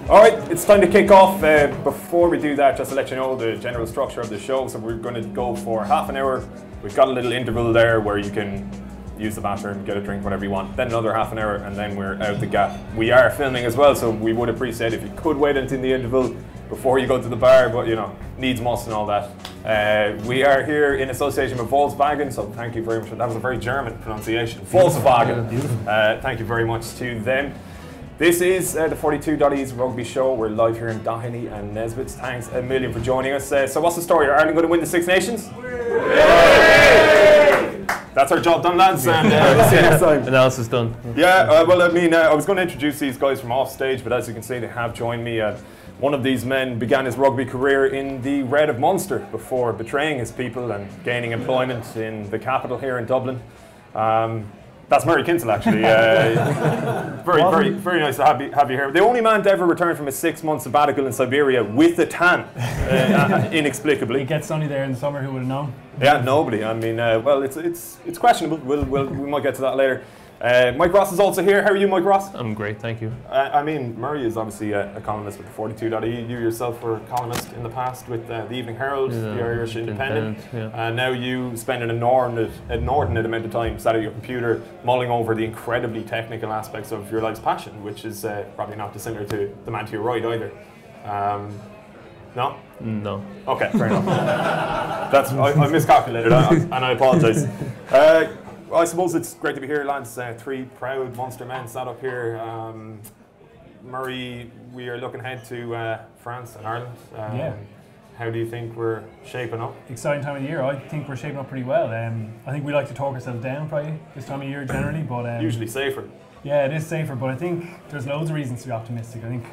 All right, it's time to kick off. Before we do that, just to let you know the general structure of the show. So we're going to go for half an hour. We've got a little interval there where you can use the bathroom, get a drink, whatever you want. Then another half an hour, and then we're out the gap. We are filming as well, so we would appreciate if you could wait until the interval before you go to the bar, but you know, needs must and all that. We are here in association with Volkswagen, so thank you very much. That was a very German pronunciation. Volkswagen. Thank you very much to them. This is the 42.E's rugby show. We're live here in Doheny and Nesbitt's. Thanks a million for joining us. So what's the story? Are Ireland going to win the Six Nations? That's our job done, lads. And we'll see you next time. Analysis done. Yeah, well, I mean, I was going to introduce these guys from off stage, but as you can see, they have joined me. One of these men began his rugby career in the Red of Munster before betraying his people and gaining employment in the capital here in Dublin. That's Murray Kinsella, actually. Very nice to have you here. The only man to ever return from a 6-month sabbatical in Siberia with a tan, inexplicably. He gets sunny there in the summer. Who would have known? Yeah, nobody. I mean, well, it's questionable. We might get to that later. Mike Ross is also here. How are you, Mike Ross? I'm great, thank you. I mean, Murray is obviously a columnist with the 42.E. You yourself were a columnist in the past with the Evening Herald, the Irish Independent. Yeah. Now you spend an inordinate amount of time sat at your computer mulling over the incredibly technical aspects of your life's passion, which is probably not dissimilar to the man to your right either. No? No. Okay, fair enough. I miscalculated, and I apologise. I suppose it's great to be here, lads. 3 proud Munster men sat up here. Murray, we are looking ahead to France and Ireland. Yeah. How do you think we're shaping up? Exciting time of the year. I think we're shaping up pretty well. I think we like to talk ourselves down probably this time of year generally, but usually safer. Yeah, it is safer, but I think there's loads of reasons to be optimistic. I think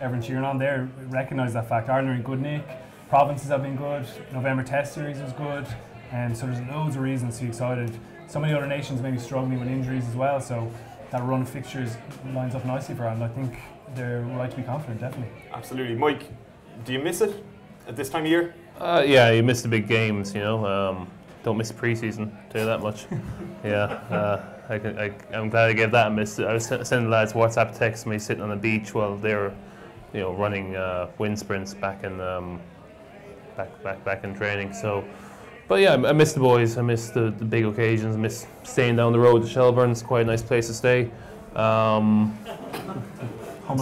everyone cheering on there recognise that fact. Ireland are in good nick. Provinces have been good. November Test Series was good, and so there's loads of reasons to be excited. Some of the other nations may be struggling with injuries as well, so that run of fixtures lines up nicely for Ireland. I think they're right to be confident, definitely. Absolutely. Mike, do you miss it at this time of year? Yeah, you miss the big games, you know. Don't miss pre-season, tell you that much. Yeah, I'm glad I gave that a miss. I was sending lads WhatsApp texts me sitting on the beach while they were, you know, running wind sprints back in back in training. So. But yeah, I miss the boys, I miss the big occasions, I miss staying down the road to Shelburne. It's quite a nice place to stay. Humble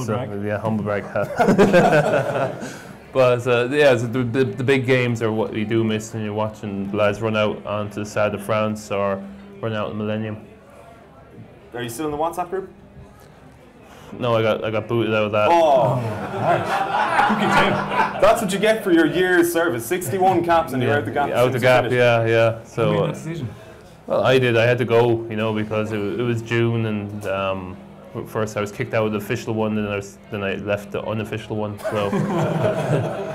brag. Yeah, humble brag. But yeah, the big games are what we do miss, and you're watching the lads run out onto the Stade de France or run out in the Millennium. Are you still in the WhatsApp group? No, I got booted out of that. Oh, that's what you get for your year's service. 61 caps and you're out the gap. Out the gap, yeah. So, Who made that decision? well, I did. I had to go, you know, because it was June, and first I was kicked out of the official one, and then I left the unofficial one. So, I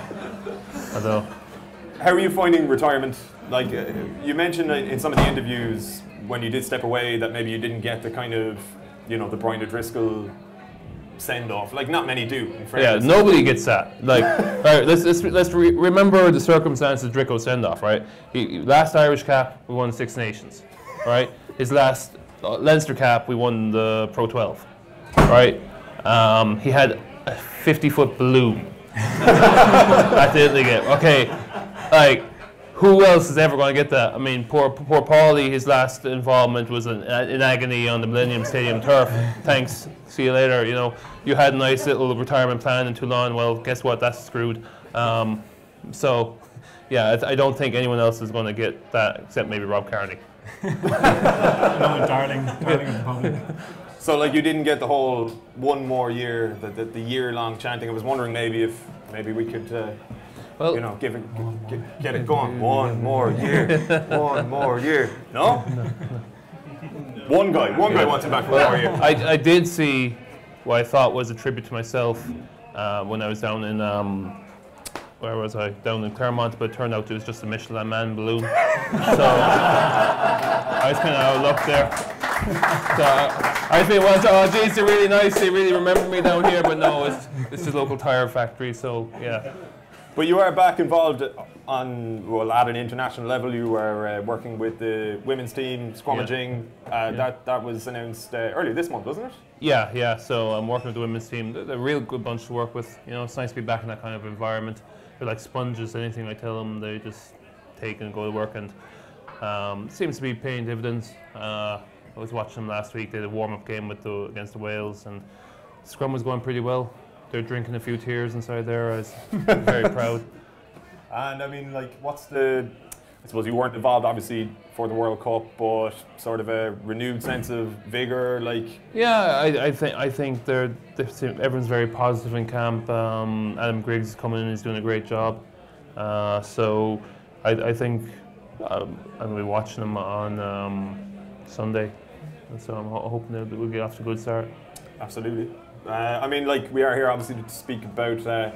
don't know. How are you finding retirement? Like you mentioned in some of the interviews when you did step away that maybe you didn't get the kind of, you know, the Brian O'Driscoll send off. Like not many do. Yeah, nobody gets that. Like, all right, let's remember the circumstances of Dricko's send off. Right, he last Irish cap we won 6 Nations. Right, his last Leinster cap we won the Pro 12. Right, he had a 50-foot balloon at the end of the game. Okay, like. Who else is ever going to get that? I mean, poor Paulie, his last involvement was in agony on the Millennium Stadium turf. Thanks, see you later. You know, you had a nice little retirement plan in Toulon. Well, guess what? That's screwed. So, yeah, I don't think anyone else is going to get that except maybe Rob Kearney. darling of the public. So, like, you didn't get the whole one more year, the year-long chanting. I was wondering maybe we could. Well, you know, get it going. One more year. One more year. No? One guy wants it back for 1 more year. I did see what I thought was a tribute to myself when I was down in where was I? Down in Claremont, but it turned out it was just a Michelin Man balloon. So I was kind of out of luck there. So I think, well, oh geez, they're really nice. They really remember me down here, but no, it's just a local tire factory. So yeah. But you are back involved at an international level. You were working with the women's team, scrummaging. That was announced earlier this month, wasn't it? Yeah. So I'm working with the women's team. They're a real good bunch to work with. You know, it's nice to be back in that kind of environment. They're like sponges. Anything I tell them, they just take and go to work, and seems to be paying dividends. I was watching them last week. They had a warm-up game against the Wales, and scrum was going pretty well. They're drinking a few tears inside there. I was very proud. And I mean, like, I suppose you weren't involved, obviously, for the World Cup, but sort of a renewed sense of vigour, like. Yeah, I think everyone's very positive in camp. Adam Griggs is coming in, he's doing a great job. So I think I'm going to be watching them on Sunday. And so I'm hoping that we'll get off to a good start. Absolutely. I mean, like, we are here obviously to speak about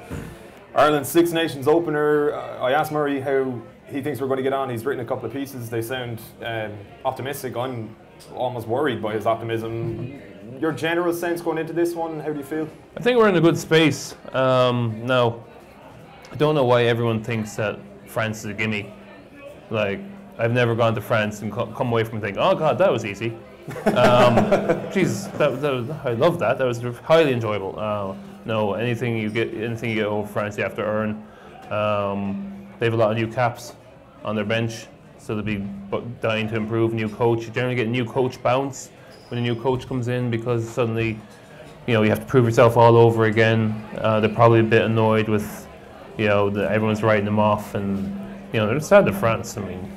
Ireland's Six Nations opener. I asked Murray how he thinks we're going to get on. He's written a couple of pieces. They sound optimistic. I'm almost worried by his optimism. Your general sense going into this one, how do you feel? I think we're in a good space. Now, I don't know why everyone thinks that France is a gimme. Like, I've never gone to France and come away from it and think, oh God, that was easy. Jesus, I love that. That was highly enjoyable. No, anything you get over France, you have to earn. They have a lot of new caps on their bench, so they'll be dying to improve. New coach, you generally get a new coach bounce when a new coach comes in, because suddenly, you know, you have to prove yourself all over again. They're probably a bit annoyed with, you know, everyone's writing them off, and you know, they're sad to France. I mean,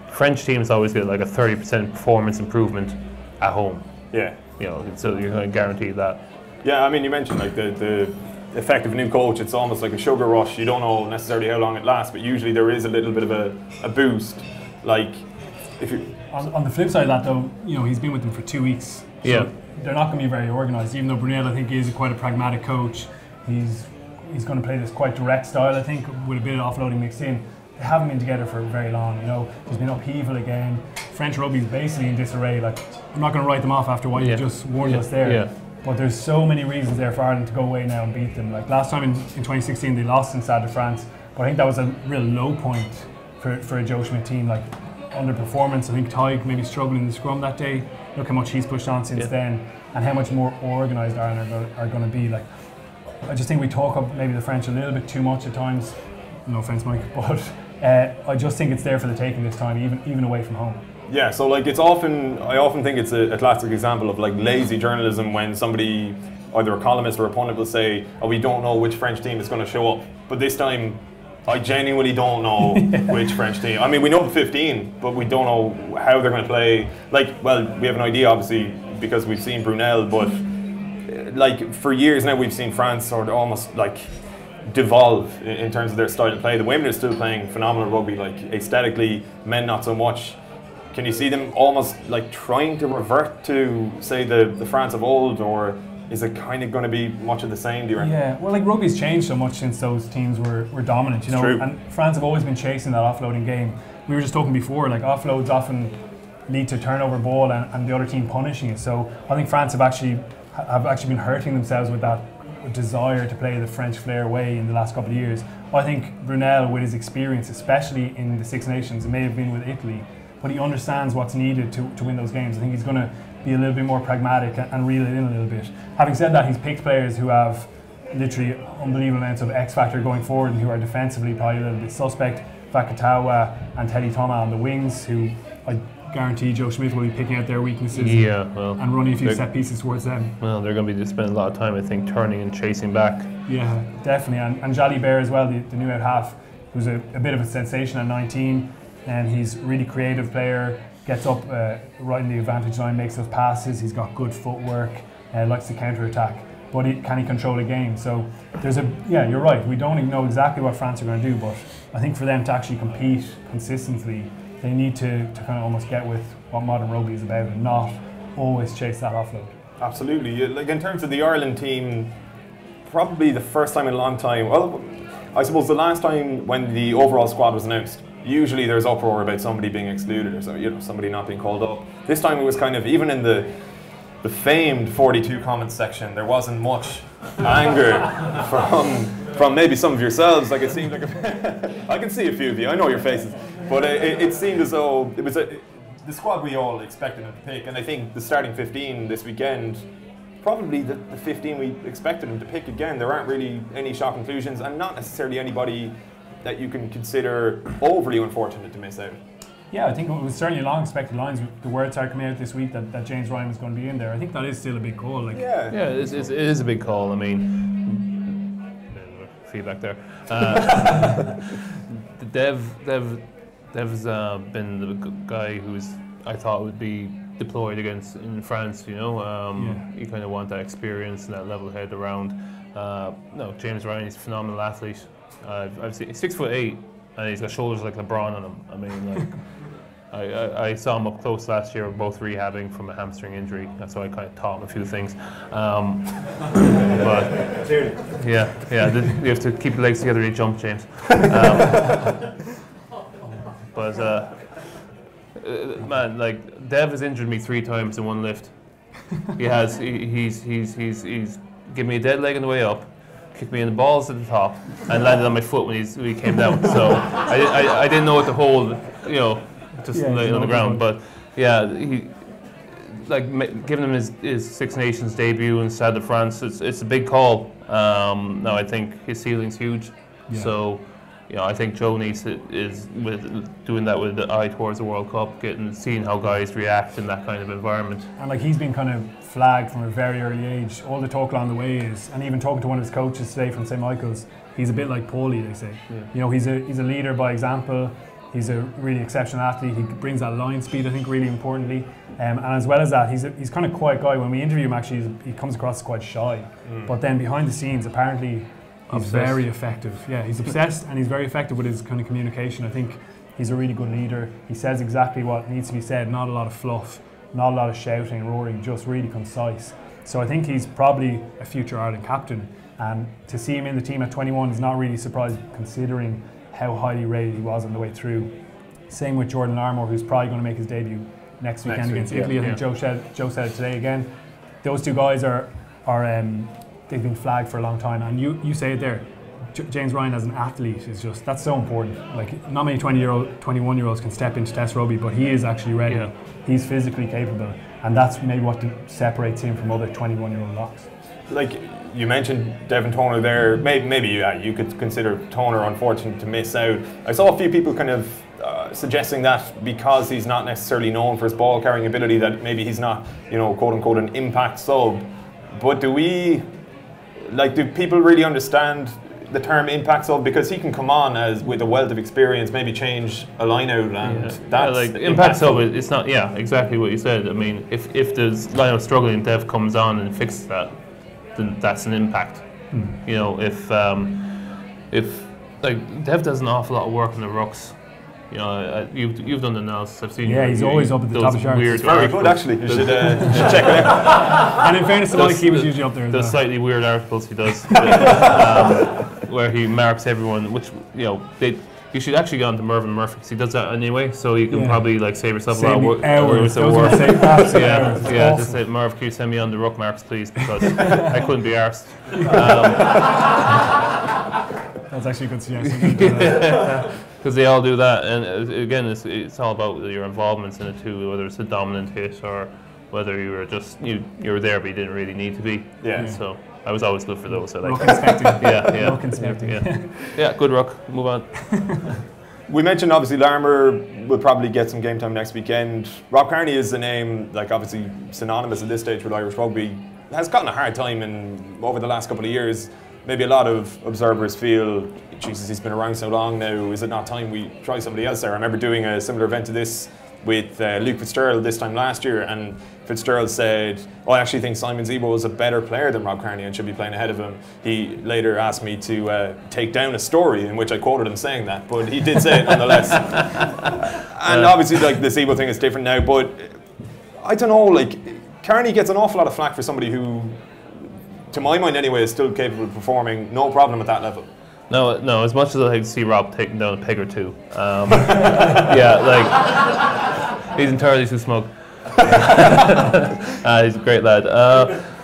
French teams always get like a 30% performance improvement at home. Yeah. You know, so you're going to guarantee that. Yeah, I mean, you mentioned like the effect of a new coach. It's almost like a sugar rush. You don't know necessarily how long it lasts, but usually there is a little bit of a boost. Like, if you on the flip side of that, though, you know, he's been with them for 2 weeks. So yeah. They're not going to be very organised. Even though Brunel, I think, is quite a pragmatic coach, he's going to play this quite direct style, I think, with a bit of offloading mixed in. They haven't been together for very long, you know. There's been upheaval again. French rugby is basically in disarray. Like, I'm not going to write them off after what you just warned us there. Yeah. But there's so many reasons there for Ireland to go away now and beat them. Like last time in 2016, they lost in Stade de France. But I think that was a real low point for a Joe Schmidt team. Like, underperformance. I think Tig maybe struggling in the scrum that day. Look how much he's pushed on since then, and how much more organised Ireland are going to be. Like, I just think we talk up maybe the French a little bit too much at times. No offence, Mike, but I just think it's there for the taking this time, even away from home. Yeah, so like I often think it's a classic example of like lazy journalism when somebody, either a columnist or a pundit, will say, "Oh, we don't know which French team is going to show up." But this time, I genuinely don't know which French team. I mean, we know the 15, but we don't know how they're going to play. Like, well, we have an idea obviously because we've seen Brunel, but like for years now we've seen France sort of almost like devolve in terms of their style of play. The women are still playing phenomenal rugby, like aesthetically, men not so much. Can you see them almost like trying to revert to, say, the France of old, or is it kind of going to be much of the same, do you reckon? Yeah, well, like rugby's changed so much since those teams were dominant, you know. True. And France have always been chasing that offloading game. We were just talking before, like offloads often lead to turnover ball and the other team punishing it. So I think France have actually been hurting themselves with that desire to play the French flair way in the last couple of years. I think Brunel, with his experience, especially in the Six Nations, it may have been with Italy, but he understands what's needed to win those games. I think he's going to be a little bit more pragmatic and reel it in a little bit. Having said that, he's picked players who have literally unbelievable amounts of X factor going forward and who are defensively probably a little bit suspect. Vakatawa and Teddy Thomas on the wings, who I guarantee Joe Schmidt will be picking out their weaknesses and running a few set pieces towards them. Well, they're going to be spending a lot of time, I think, turning and chasing back. Yeah, definitely. And Jalibert as well, the new out half, who's a bit of a sensation at 19. And he's a really creative player, gets up right in the advantage line, makes those passes, he's got good footwork, likes to counter-attack, but can he control a game? So you're right, we don't even know exactly what France are going to do, but I think for them to actually compete consistently, they need to kind of almost get with what modern rugby is about and not always chase that offload. Absolutely. Like in terms of the Ireland team, probably the first time in a long time, well, I suppose the last time when the overall squad was announced, usually there's uproar about somebody being excluded or so, you know, somebody not being called up. This time it was kind of, even in the famed 42 comments section, there wasn't much anger from maybe some of yourselves, like it seemed like I can see a few of you. I know your faces, but it seemed as though it was the squad we all expected him to pick, and I think the starting 15 this weekend, probably the 15 we expected him to pick again. There aren't really any shock conclusions, and not necessarily anybody that you can consider overly unfortunate to miss out. Yeah, I think it was certainly long expected lines. The word started coming out this week that James Ryan was going to be in there. I think that is still a big call. Like, yeah, it is a big call. I mean, feedback there. Dev's been the guy who's I thought would be deployed against in France. You kind of want that experience and that level head around. No, James Ryan is a phenomenal athlete. I've seen he's 6'8" and he's got shoulders like LeBron on him. I mean, like. I saw him up close last year, both rehabbing from a hamstring injury. That's why I kind of taught him a few things. But yeah, you have to keep your legs together when you jump, James. Man, like Dev has injured me 3 times in one lift. He has. He's given me a dead leg on the way up, kicked me in the balls at the top, and landed on my foot when he came down. So I didn't know what to hold, just laying on the ground. But yeah, he giving him his Six Nations debut in Stade de France. It's a big call. Now I think his ceiling's huge. Yeah. So I think Joe needs is with doing that with the eye towards the World Cup, seeing how guys react in that kind of environment. And he's been kind of flagged from a very early age. All the talk along the way is, and even talking to one of his coaches today from St. Michael's, he's a bit like Paulie, they say. Yeah. He's a leader by example. He's a really exceptional athlete. He brings that line speed, I think, really importantly. And as well as that, he's kind of a quiet guy. When we interview him, actually, he comes across as quite shy. But then behind the scenes, apparently, he's very effective. Yeah, he's obsessed and he's very effective with his kind of communication. I think he's a really good leader. He says exactly what needs to be said. Not a lot of fluff, not a lot of shouting and roaring, just really concise. So I think he's probably a future Ireland captain. And to see him in the team at 21 is not really surprising, considering how highly rated he was on the way through. Same with Jordan Larmour, who's probably going to make his debut next weekend against Italy. I think Joe said it today again. Those two guys are they've been flagged for a long time, and you say it there. James Ryan as an athlete is that's so important. Like, not many 21-year-olds can step into Test rugby, but he is actually ready. Yeah. He's physically capable, and that's maybe what separates him from other 21-year-old locks. Like you mentioned Devin Toner there, maybe you could consider Toner unfortunate to miss out. I saw a few people kind of suggesting that because he's not necessarily known for his ball carrying ability, that maybe he's not, quote unquote, an impact sub. But do people really understand the term impact sub? Because he can come on with a wealth of experience, maybe change a line out, and that's impact sub. It's not exactly what you said. I mean, if the line out struggling, Dev comes on and fixes that, then that's an impact. If Dev does an awful lot of work in the rucks. You've done the analysis. I've seen. Yeah, he's always up at the top of charts. It's very good, actually. You should check it out. And in fairness to Mike, he was usually up there. Those slightly weird articles he does, where he marks everyone. Which you should actually get on to Mervyn Murphy, because he does that anyway. So you can probably save yourself a lot of work. Just say, Merv, can you send me on the ruck marks, please, because I couldn't be arsed. That's actually a good suggestion. Because they all do that, and again, it's all about your involvements in it too. Whether it's a dominant hit or whether you were there but you didn't really need to be. Yeah. So I was always good for those. Ruck inspecting. Ruck inspecting. Yeah, good ruck. Move on. We mentioned obviously Larmour will probably get some game time next weekend. Rob Kearney is a name obviously synonymous at this stage with Irish rugby. Has gotten a hard time over the last couple of years. Maybe a lot of observers feel, Jesus, he's been around so long now, is it not time we try somebody else there? I remember doing a similar event to this with Luke Fitzgerald this time last year, and Fitzgerald said, I actually think Simon Zebo is a better player than Rob Kearney and should be playing ahead of him. He later asked me to take down a story in which I quoted him saying that, but he did say it nonetheless. And obviously the Zebo thing is different now, but I don't know, Kearney gets an awful lot of flack for somebody who, to my mind anyway, is still capable of performing, no problem at that level. No. As much as I like to see Rob taking down a peg or two, he's entirely too smug. He's a great lad.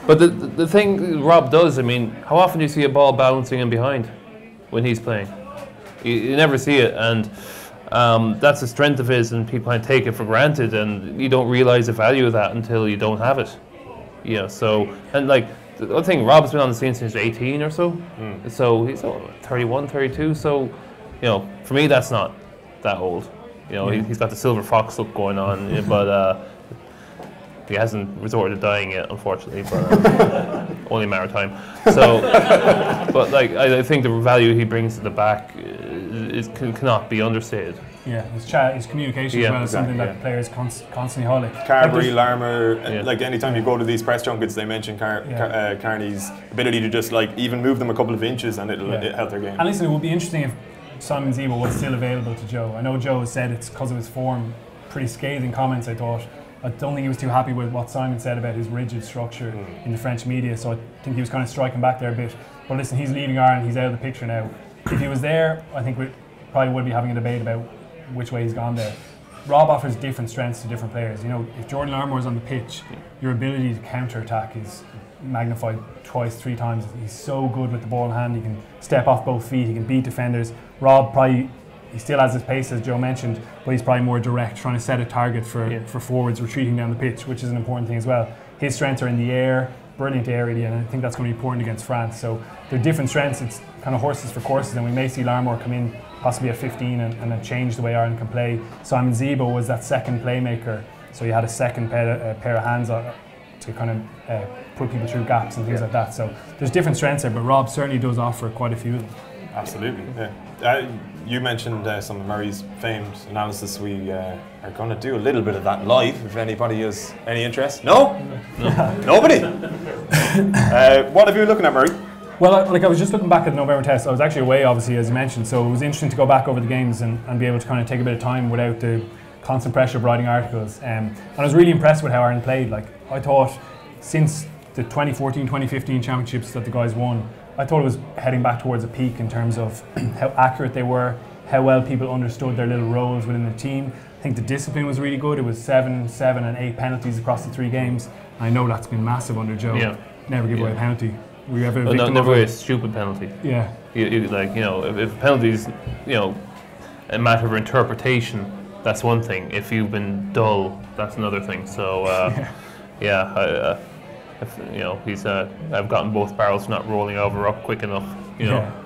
But the thing Rob does, how often do you see a ball bouncing in behind? when he's playing. You never see it, and that's the strength of his, and people kind of take it for granted, and you don't realise the value of that until you don't have it. So, and like, the other thing, Rob's been on the scene since 18 or so, so he's 31, 32, so, for me that's not that old. He's got the silver fox look going on, but he hasn't resorted to dying yet, unfortunately, but only a matter of time. So, but like, I think the value he brings to the back cannot be understated. Yeah, his communication as well is something that players constantly highlight. Carberry, Larmour, like anytime you go to these press junkets, they mention Carney's ability to just like even move them a couple of inches and it'll help their game. And listen, it would be interesting if Simon Zebo was still available to Joe. I know Joe has said it's because of his form. Pretty scathing comments, I thought. I don't think he was too happy with what Simon said about his rigid structure in the French media, so I think he was kind of striking back there a bit. But listen, he's leaving Ireland, he's out of the picture now. If he was there, I think we probably would be having a debate about which way he's gone there. Rob offers different strengths to different players. If Jordan Larmour is on the pitch, your ability to counter-attack is magnified twice, 3 times. He's so good with the ball in hand, he can step off both feet, he can beat defenders. Rob probably, he still has his pace, as Joe mentioned, but he's probably more direct, trying to set a target for forwards retreating down the pitch, which is an important thing as well. His strengths are in the air, brilliant air really, and I think that's going to be important against France. So they're different strengths, it's kind of horses for courses, and we may see Larmour come in possibly at 15 and then change the way Ireland can play. Simon Zebo was that second playmaker, so you had a second pair of hands to kind of put people through gaps and things like that. So there's different strengths there, but Rob certainly does offer quite a few of them. Absolutely, yeah. You mentioned some of Murray's famed analysis. We are going to do a little bit of that live, if anybody has any interest. No? Nobody? What have you been looking at, Murray? Well, I was just looking back at the November test. I was actually away, obviously, as you mentioned, so it was interesting to go back over the games and be able to kind of take a bit of time without the constant pressure of writing articles. And I was really impressed with how Ireland played. Like, I thought since the 2014-2015 championships that the guys won, I thought it was heading back towards a peak in terms of how accurate they were, how well people understood their little roles within the team. I think the discipline was really good. It was 7, 7 and 8 penalties across the 3 games. I know that's been massive under Joe. Never give away a penalty. Were you ever a victim never of a stupid penalty. Yeah. If penalties, a matter of interpretation, that's one thing. If you've been dull, that's another thing. So, I've gotten both barrels not rolling over up quick enough.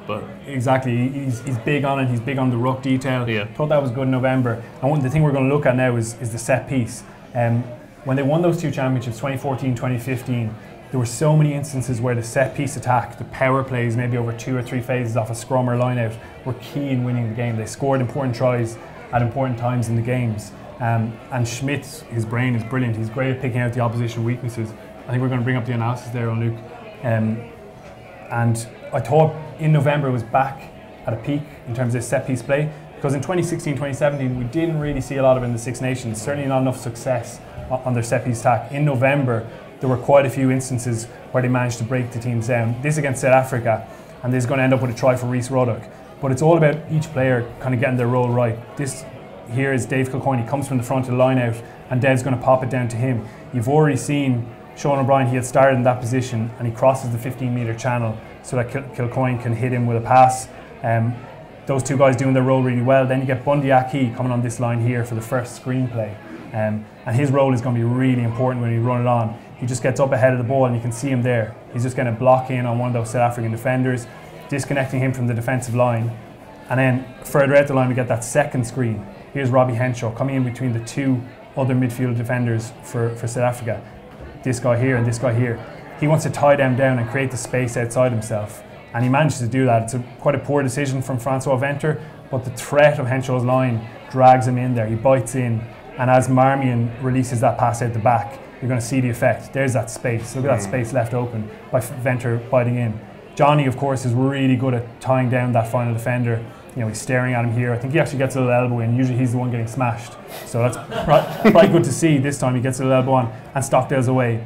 But exactly. He's big on it. He's big on the ruck detail. Yeah. Thought that was good in November. And the thing we're going to look at now is the set piece. When they won those 2 championships, 2014, 2015. There were so many instances where the set piece attack, the power plays, maybe over 2 or 3 phases off a scrum or line out, were key in winning the game. They scored important tries at important times in the games. And Schmidt, his brain is brilliant. He's great at picking out the opposition weaknesses. I think we're going to bring up the analysis there on Luke. And I thought in November it was back at a peak in terms of set piece play, because in 2016, 2017 we didn't really see a lot of it in the Six Nations, certainly not enough success on their set piece attack. In November there were quite a few instances where they managed to break the teams down. This against South Africa, and this is going to end up with a try for Rhys Ruddock. But it's all about each player kind of getting their role right. This here is Dave Kilcoyne. He comes from the front of the line out, and Dev's going to pop it down to him. You've already seen Sean O'Brien, he had started in that position, and he crosses the 15-metre channel so that Kilcoyne can hit him with a pass. Those 2 guys doing their role really well. Then you get Bundy Aki coming on this line here for the first screenplay. And his role is going to be really important when you run it on. He just gets up ahead of the ball and you can see him there. He's just going to block in on one of those South African defenders, disconnecting him from the defensive line. And then further out the line we get that second screen. Here's Robbie Henshaw coming in between the 2 other midfield defenders for South Africa. This guy here and this guy here. He wants to tie them down and create the space outside himself. And he manages to do that. It's quite a poor decision from Francois Venter, but the threat of Henshaw's line drags him in there. He bites in, and as Marmion releases that pass out the back, you're going to see the effect. There's that space. Look at that space left open by Venter biting in. Johnny, of course, is really good at tying down that final defender. He's staring at him here. I think he actually gets a little elbow in. Usually he's the one getting smashed. So that's right good to see. This time he gets a little elbow on, and Stockdale's away.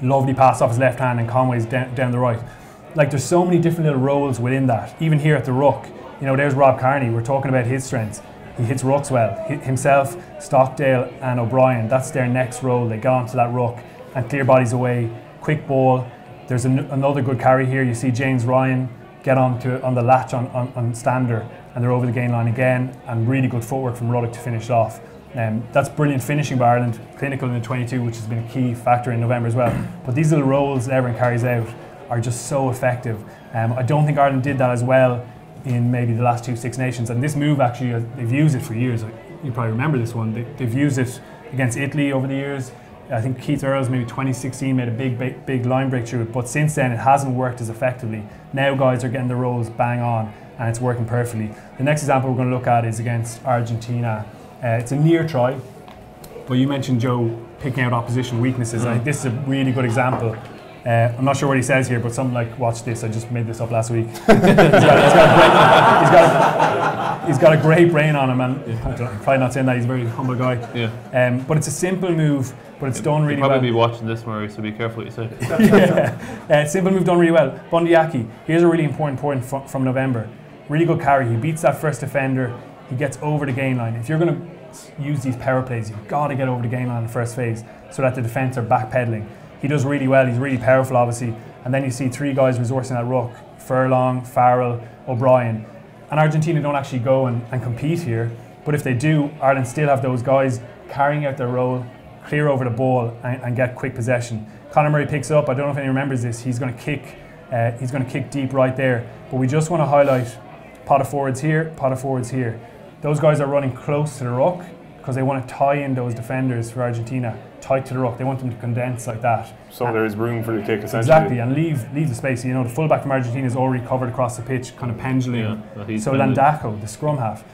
Lovely pass off his left hand, and Conway's down the right. Like, there's so many different little roles within that. Even here at the ruck, there's Rob Kearney. We're talking about his strengths. He hits rucks well. Himself, Stockdale and O'Brien, that's their next role. They get onto that ruck and clear bodies away. Quick ball. There's another good carry here. You see James Ryan get on the latch on Stander, and they're over the gain line again, and really good footwork from Ruddock to finish it off. That's brilliant finishing by Ireland, clinical in the 22, which has been a key factor in November as well. But these little rolls that everyone carries out are just so effective. I don't think Ireland did that as well in maybe the last 2 Six Nations, and this move actually, they've used it for years. You probably remember this one. They've used it against Italy over the years. I think Keith Earls, maybe 2016, made a big line breakthrough, but since then it hasn't worked as effectively. Now guys are getting the rolls bang on, and it's working perfectly. The next example we're going to look at is against Argentina. It's a near try, but you mentioned, Joe, picking out opposition weaknesses. I think this is a really good example. I'm not sure what he says here, but something like, watch this, I just made this up last week. he's got a great brain on him, and I'm probably not saying that, he's a very humble guy. Yeah. But it's a simple move, but it's done really well. You'll probably be watching this, Murray, so be careful what you say. Simple move done really well. Bundee Aki, here's a really important point from November. Really good carry, he beats that first defender, he gets over the gain line. If you're going to use these power plays, you've got to get over the gain line in the first phase so that the defence are backpedaling. He does really well, he's really powerful obviously, and then you see 3 guys resourcing that ruck, Furlong, Farrell, O'Brien, and Argentina don't actually go and compete here, but if they do, Ireland still have those guys carrying out their role, clear over the ball and get quick possession. Conor Murray picks up, I don't know if anyone remembers this, he's going to kick deep right there, but we just want to highlight pot of forwards here, pot of forwards here. Those guys are running close to the ruck because they want to tie in those defenders for Argentina tight to the ruck. They want them to condense like that. So there is room for the kick, essentially. Exactly, and leave the space. You know, the fullback from Argentina is already covered across the pitch, kind of pendulum. Yeah, so Landako, the scrum half,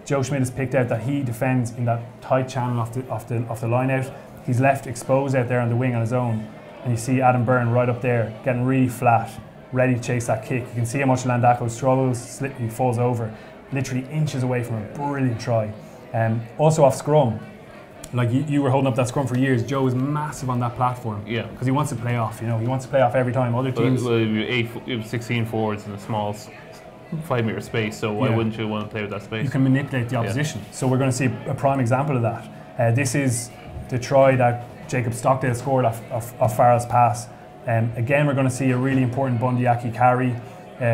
Joe Schmidt has picked out that he defends in that tight channel off the line out. He's left exposed out there on the wing on his own, and you see Adam Byrne right up there getting really flat, ready to chase that kick. You can see how much Landako struggles, he falls over, literally inches away from a brilliant try. Also off scrum, like you were holding up that scrum for years. Joe is massive on that platform. Yeah. Because he wants to play off. You know, he wants to play off every time. Other teams. Well, you have 16 forwards in a small 5-metre space. So why wouldn't you want to play with that space? You can manipulate the opposition. Yeah. So we're going to see a prime example of that. This is the try that Jacob Stockdale scored off Farrell's pass. Again, we're going to see a really important Bundee Aki carry.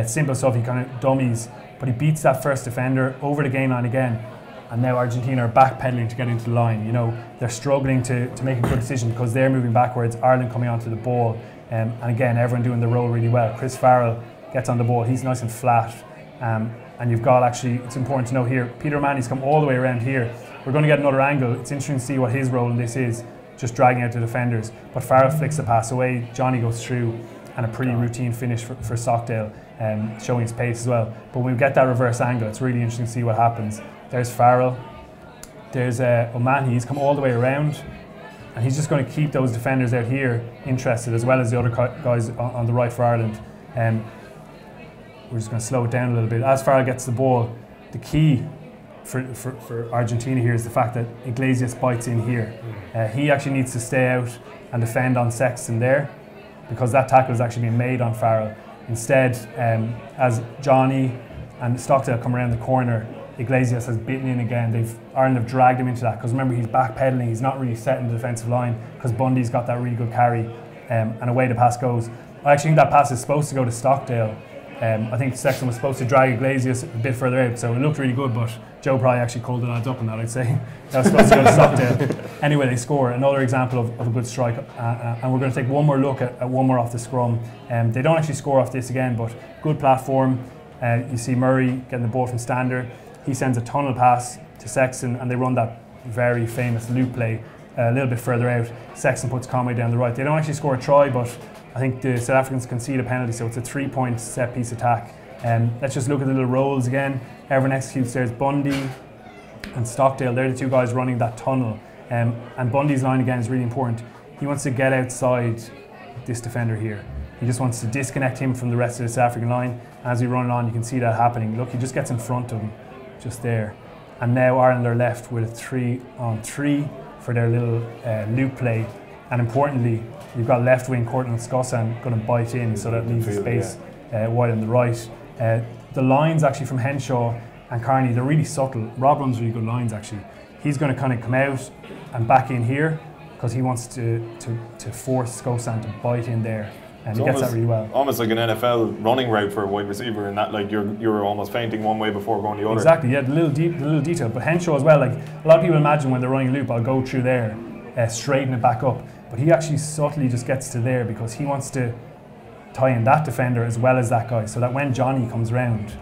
Simple stuff. He kind of dummies, but he beats that first defender over the gain line again. And now Argentina are backpedaling to get into the line. You know, they're struggling to make a good decision because they're moving backwards, Ireland coming onto the ball. And again, everyone doing the role really well. Chris Farrell gets on the ball, he's nice and flat. And you've got actually, it's important to know here, Peter O'Mahony's come all the way around here. We're going to get another angle. It's interesting to see what his role in this is, just dragging out the defenders. But Farrell flicks the pass away, Johnny goes through, and a pretty routine finish for Stockdale, showing his pace as well. But when we get that reverse angle, it's really interesting to see what happens. There's Farrell, there's O'Mahony, he's come all the way around, and he's just going to keep those defenders out here interested, as well as the other guys on the right for Ireland. We're just going to slow it down a little bit. As Farrell gets the ball, the key for Argentina here is the fact that Iglesias bites in here. He actually needs to stay out and defend on Sexton there, because that tackle is actually being made on Farrell. Instead, as Johnny and Stockdale come around the corner, Iglesias has bitten in again. Ireland have dragged him into that, because remember, he's backpedaling, he's not really setting the defensive line, because Bundy's got that really good carry, and away the pass goes. I actually think that pass is supposed to go to Stockdale. I think Sexton was supposed to drag Iglesias a bit further out, so it looked really good, but Joe probably actually called the lads up on that, I'd say. That was supposed to go to Stockdale. Anyway, they score, another example of a good strike, and we're going to take one more look at one more off the scrum. They don't actually score off this again, but good platform. You see Murray getting the ball from Stander. He sends a tunnel pass to Sexton, and they run that very famous loop play a little bit further out. Sexton puts Conway down the right. They don't actually score a try, but I think the South Africans concede a penalty, so it's a 3-point set piece attack. Let's just look at the little rolls again. Everyone executes. There's Bundee and Stockdale. They're the two guys running that tunnel. And Bundy's line again is really important. He wants to get outside this defender here. He just wants to disconnect him from the rest of the South African line. As we run on, you can see that happening. Look, he just gets in front of him, just there. And now Ireland are left with a 3-on-3 for their little loop play. And importantly, you've got left wing Courtney Scossan going to bite in, so that leaves a space wide on the right. The lines actually from Henshaw and Carney, they're really subtle. Rob runs really good lines actually. He's going to kind of come out and back in here, because he wants to force Scossan to bite in there. and he gets that really well. Almost like an NFL running route for a wide receiver, in that like you're almost feinting one way before going the other. Exactly, yeah, the little detail. But Henshaw as well, like a lot of people imagine when they're running a loop, I'll go through there, straighten it back up. But he actually subtly just gets to there because he wants to tie in that defender as well as that guy, so that when Johnny comes round,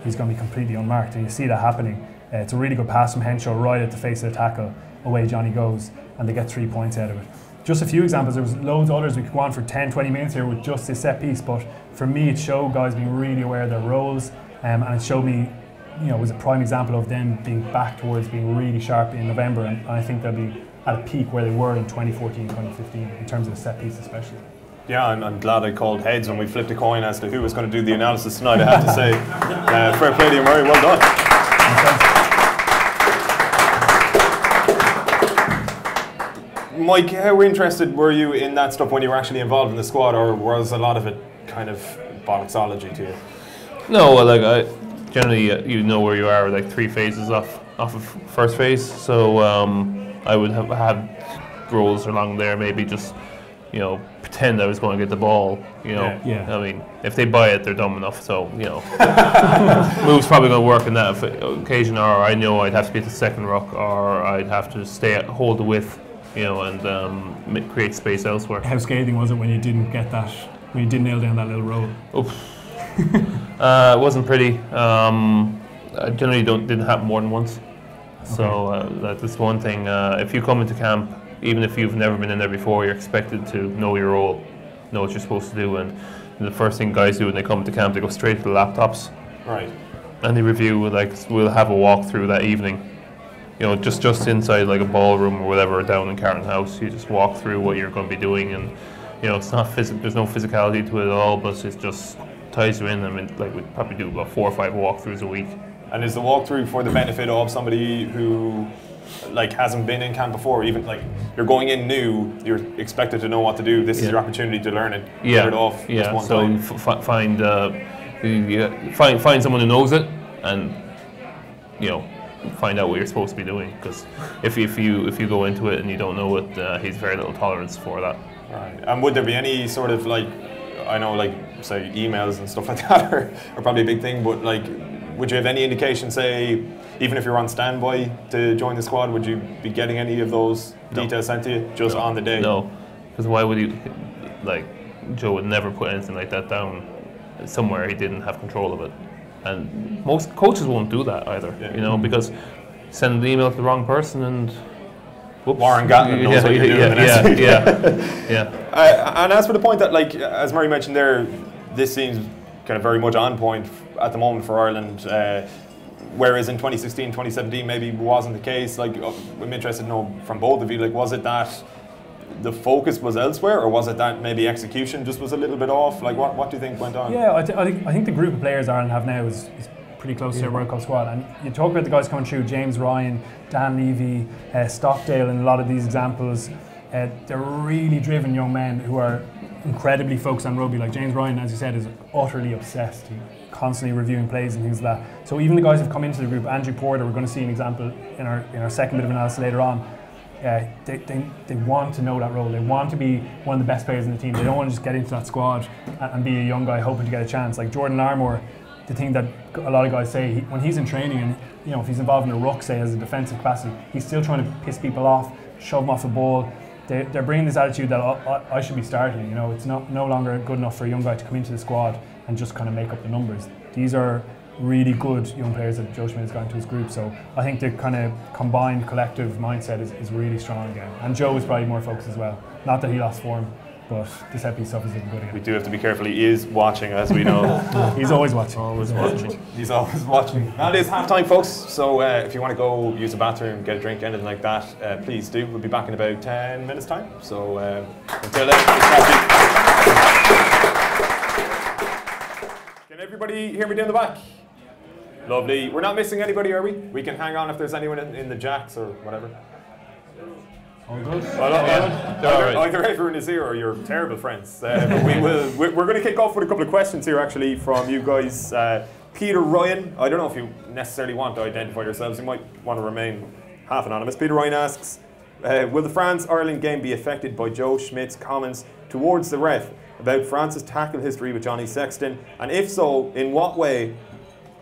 he's going to be completely unmarked. And you see that happening. It's a really good pass from Henshaw right at the face of the tackle. Away Johnny goes, and they get 3 points out of it. Just a few examples. There was loads of others. We could go on for 10, 20 minutes here with just this set piece, but for me it showed guys being really aware of their roles, and it showed me, it was a prime example of them being back towards being really sharp in November, and I think they'll be at a peak where they were in 2014, 2015 in terms of the set piece especially. Yeah, I'm glad I called heads when we flipped a coin as to who was going to do the analysis tonight. I have to say, fair play to you, Murray. Well done. Mike, how interested were you in that stuff when you were actually involved in the squad, or was a lot of it kind of bollocksology to you? No, well, like I generally you know where you are, like 3 phases off of first phase. So I would have had roles along there, maybe just pretend I was going to get the ball. Yeah. I mean, if they buy it, they're dumb enough. So move's probably going to work in that occasion, or I know I'd have to be at the second ruck, or I'd have to hold the width. And create space elsewhere. How scathing was it when you didn't get that, when you didn't nail down that little roll? It wasn't pretty. I generally didn't happen more than once. Okay. So that's one thing. If you come into camp, even if you've never been in there before, you're expected to know your role, know what you're supposed to do. And the first thing guys do when they come into camp, they go straight to the laptops. Right. And they review, we'll have a walk through that evening. Just inside like a ballroom or whatever down in Carton House, you just walk through what you're going to be doing, and it's not there's no physicality to it at all, but it just ties you in. I mean, like we'd probably do about 4 or 5 walkthroughs a week. And is the walkthrough for the benefit of somebody who hasn't been in camp before? Even like you're going in new, you're expected to know what to do. This is your opportunity to learn it. Get it off. Yeah. One so time. Find someone who knows it, and find out what you're supposed to be doing, because if you go into it and you don't know it, he's very little tolerance for that. Right. And would there be any sort of I know say emails and stuff like that are probably a big thing, but would you have any indication, say, even if you're on standby to join the squad, would you be getting any of those details sent to you just on the day? No, because why would you? Joe would never put anything like that down somewhere he didn't have control of it. And most coaches won't do that either, because send an email to the wrong person and whoops. Warren Gatlin knows what you're doing. Yeah. And as for the point that, as Murray mentioned there, this seems kind of very much on point at the moment for Ireland, whereas in 2016, 2017 maybe wasn't the case. I'm interested to know from both of you, was it that the focus was elsewhere, or was it that maybe execution just was a little bit off? What do you think went on? Yeah, I think the group of players Ireland have now is pretty close to their World Cup squad. And you talk about the guys coming through, James Ryan, Dan Levy, Stockdale, and a lot of these examples. They're really driven young men who are incredibly focused on rugby. Like James Ryan, as you said, is utterly obsessed. He's constantly reviewing plays and things like that. So even the guys who've come into the group, Andrew Porter, we're going to see an example in our second bit of analysis later on. They want to know that role. They want to be one of the best players in the team. They don't want to just get into that squad and be a young guy hoping to get a chance. Like Jordan Larmour, the thing that a lot of guys say, when he's in training and if he's involved in a ruck, say as a defensive capacity, he's still trying to piss people off, shove them off the ball. They're bringing this attitude that I should be starting. It's no longer good enough for a young guy to come into the squad and just kind of make up the numbers. These are really good young players that Joe Schmidt has got into his group, so I think the kind of combined collective mindset is really strong again. And Joe is probably more focused as well. Not that he lost form, but this happy stuff is looking good again. We do have to be careful. He is watching, as we know. He's always watching. He's always watching. Now it is half time, folks, so if you want to go use the bathroom, get a drink, anything like that, please do. We'll be back in about 10 minutes time, so until then, can everybody hear me down the back? Lovely. We're not missing anybody, are we? We can hang on if there's anyone in the jacks or whatever. All good. Either everyone is here or you're terrible friends. But we're going to kick off with a couple of questions here, actually, from you guys. Peter Ryan, I don't know if you necessarily want to identify yourselves. You might want to remain half anonymous. Peter Ryan asks, Will the France-Ireland game be affected by Joe Schmidt's comments towards the ref about France's tackle history with Johnny Sexton? And if so, in what way?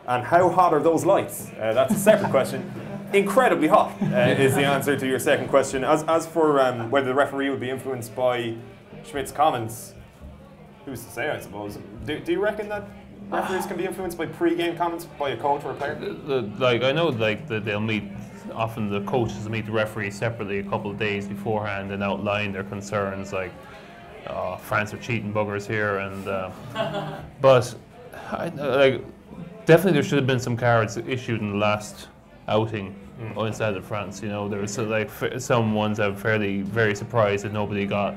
And how hot are those lights? That's a separate question. Incredibly hot is the answer to your second question. As for whether the referee would be influenced by Schmidt's comments, who's to say, I suppose. Do you reckon that referees can be influenced by pre-game comments by a coach or a player? I know that they'll meet, often the coaches meet the referee separately a couple of days beforehand and outline their concerns, like, oh, France are cheating buggers here, and but definitely there should have been some cards issued in the last outing inside of France. You know, there was some ones that were very surprised that nobody got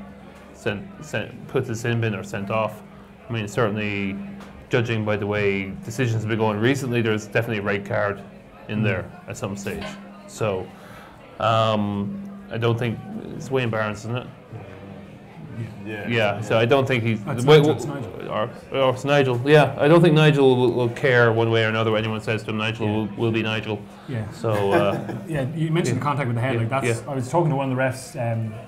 put to the sin bin or sent off. I mean, certainly, judging by the way decisions have been going recently, there's definitely a red card in there at some stage. So, I don't think it's Wayne Barnes, isn't it? Yeah. So I don't think he's. It's Nigel. Or it's Nigel. Yeah, I don't think Nigel will care one way or another what anyone says to him. Nigel will be Nigel. Yeah. So. Yeah, you mentioned contact with the head. Like that's. Yeah. I was talking to one of the refs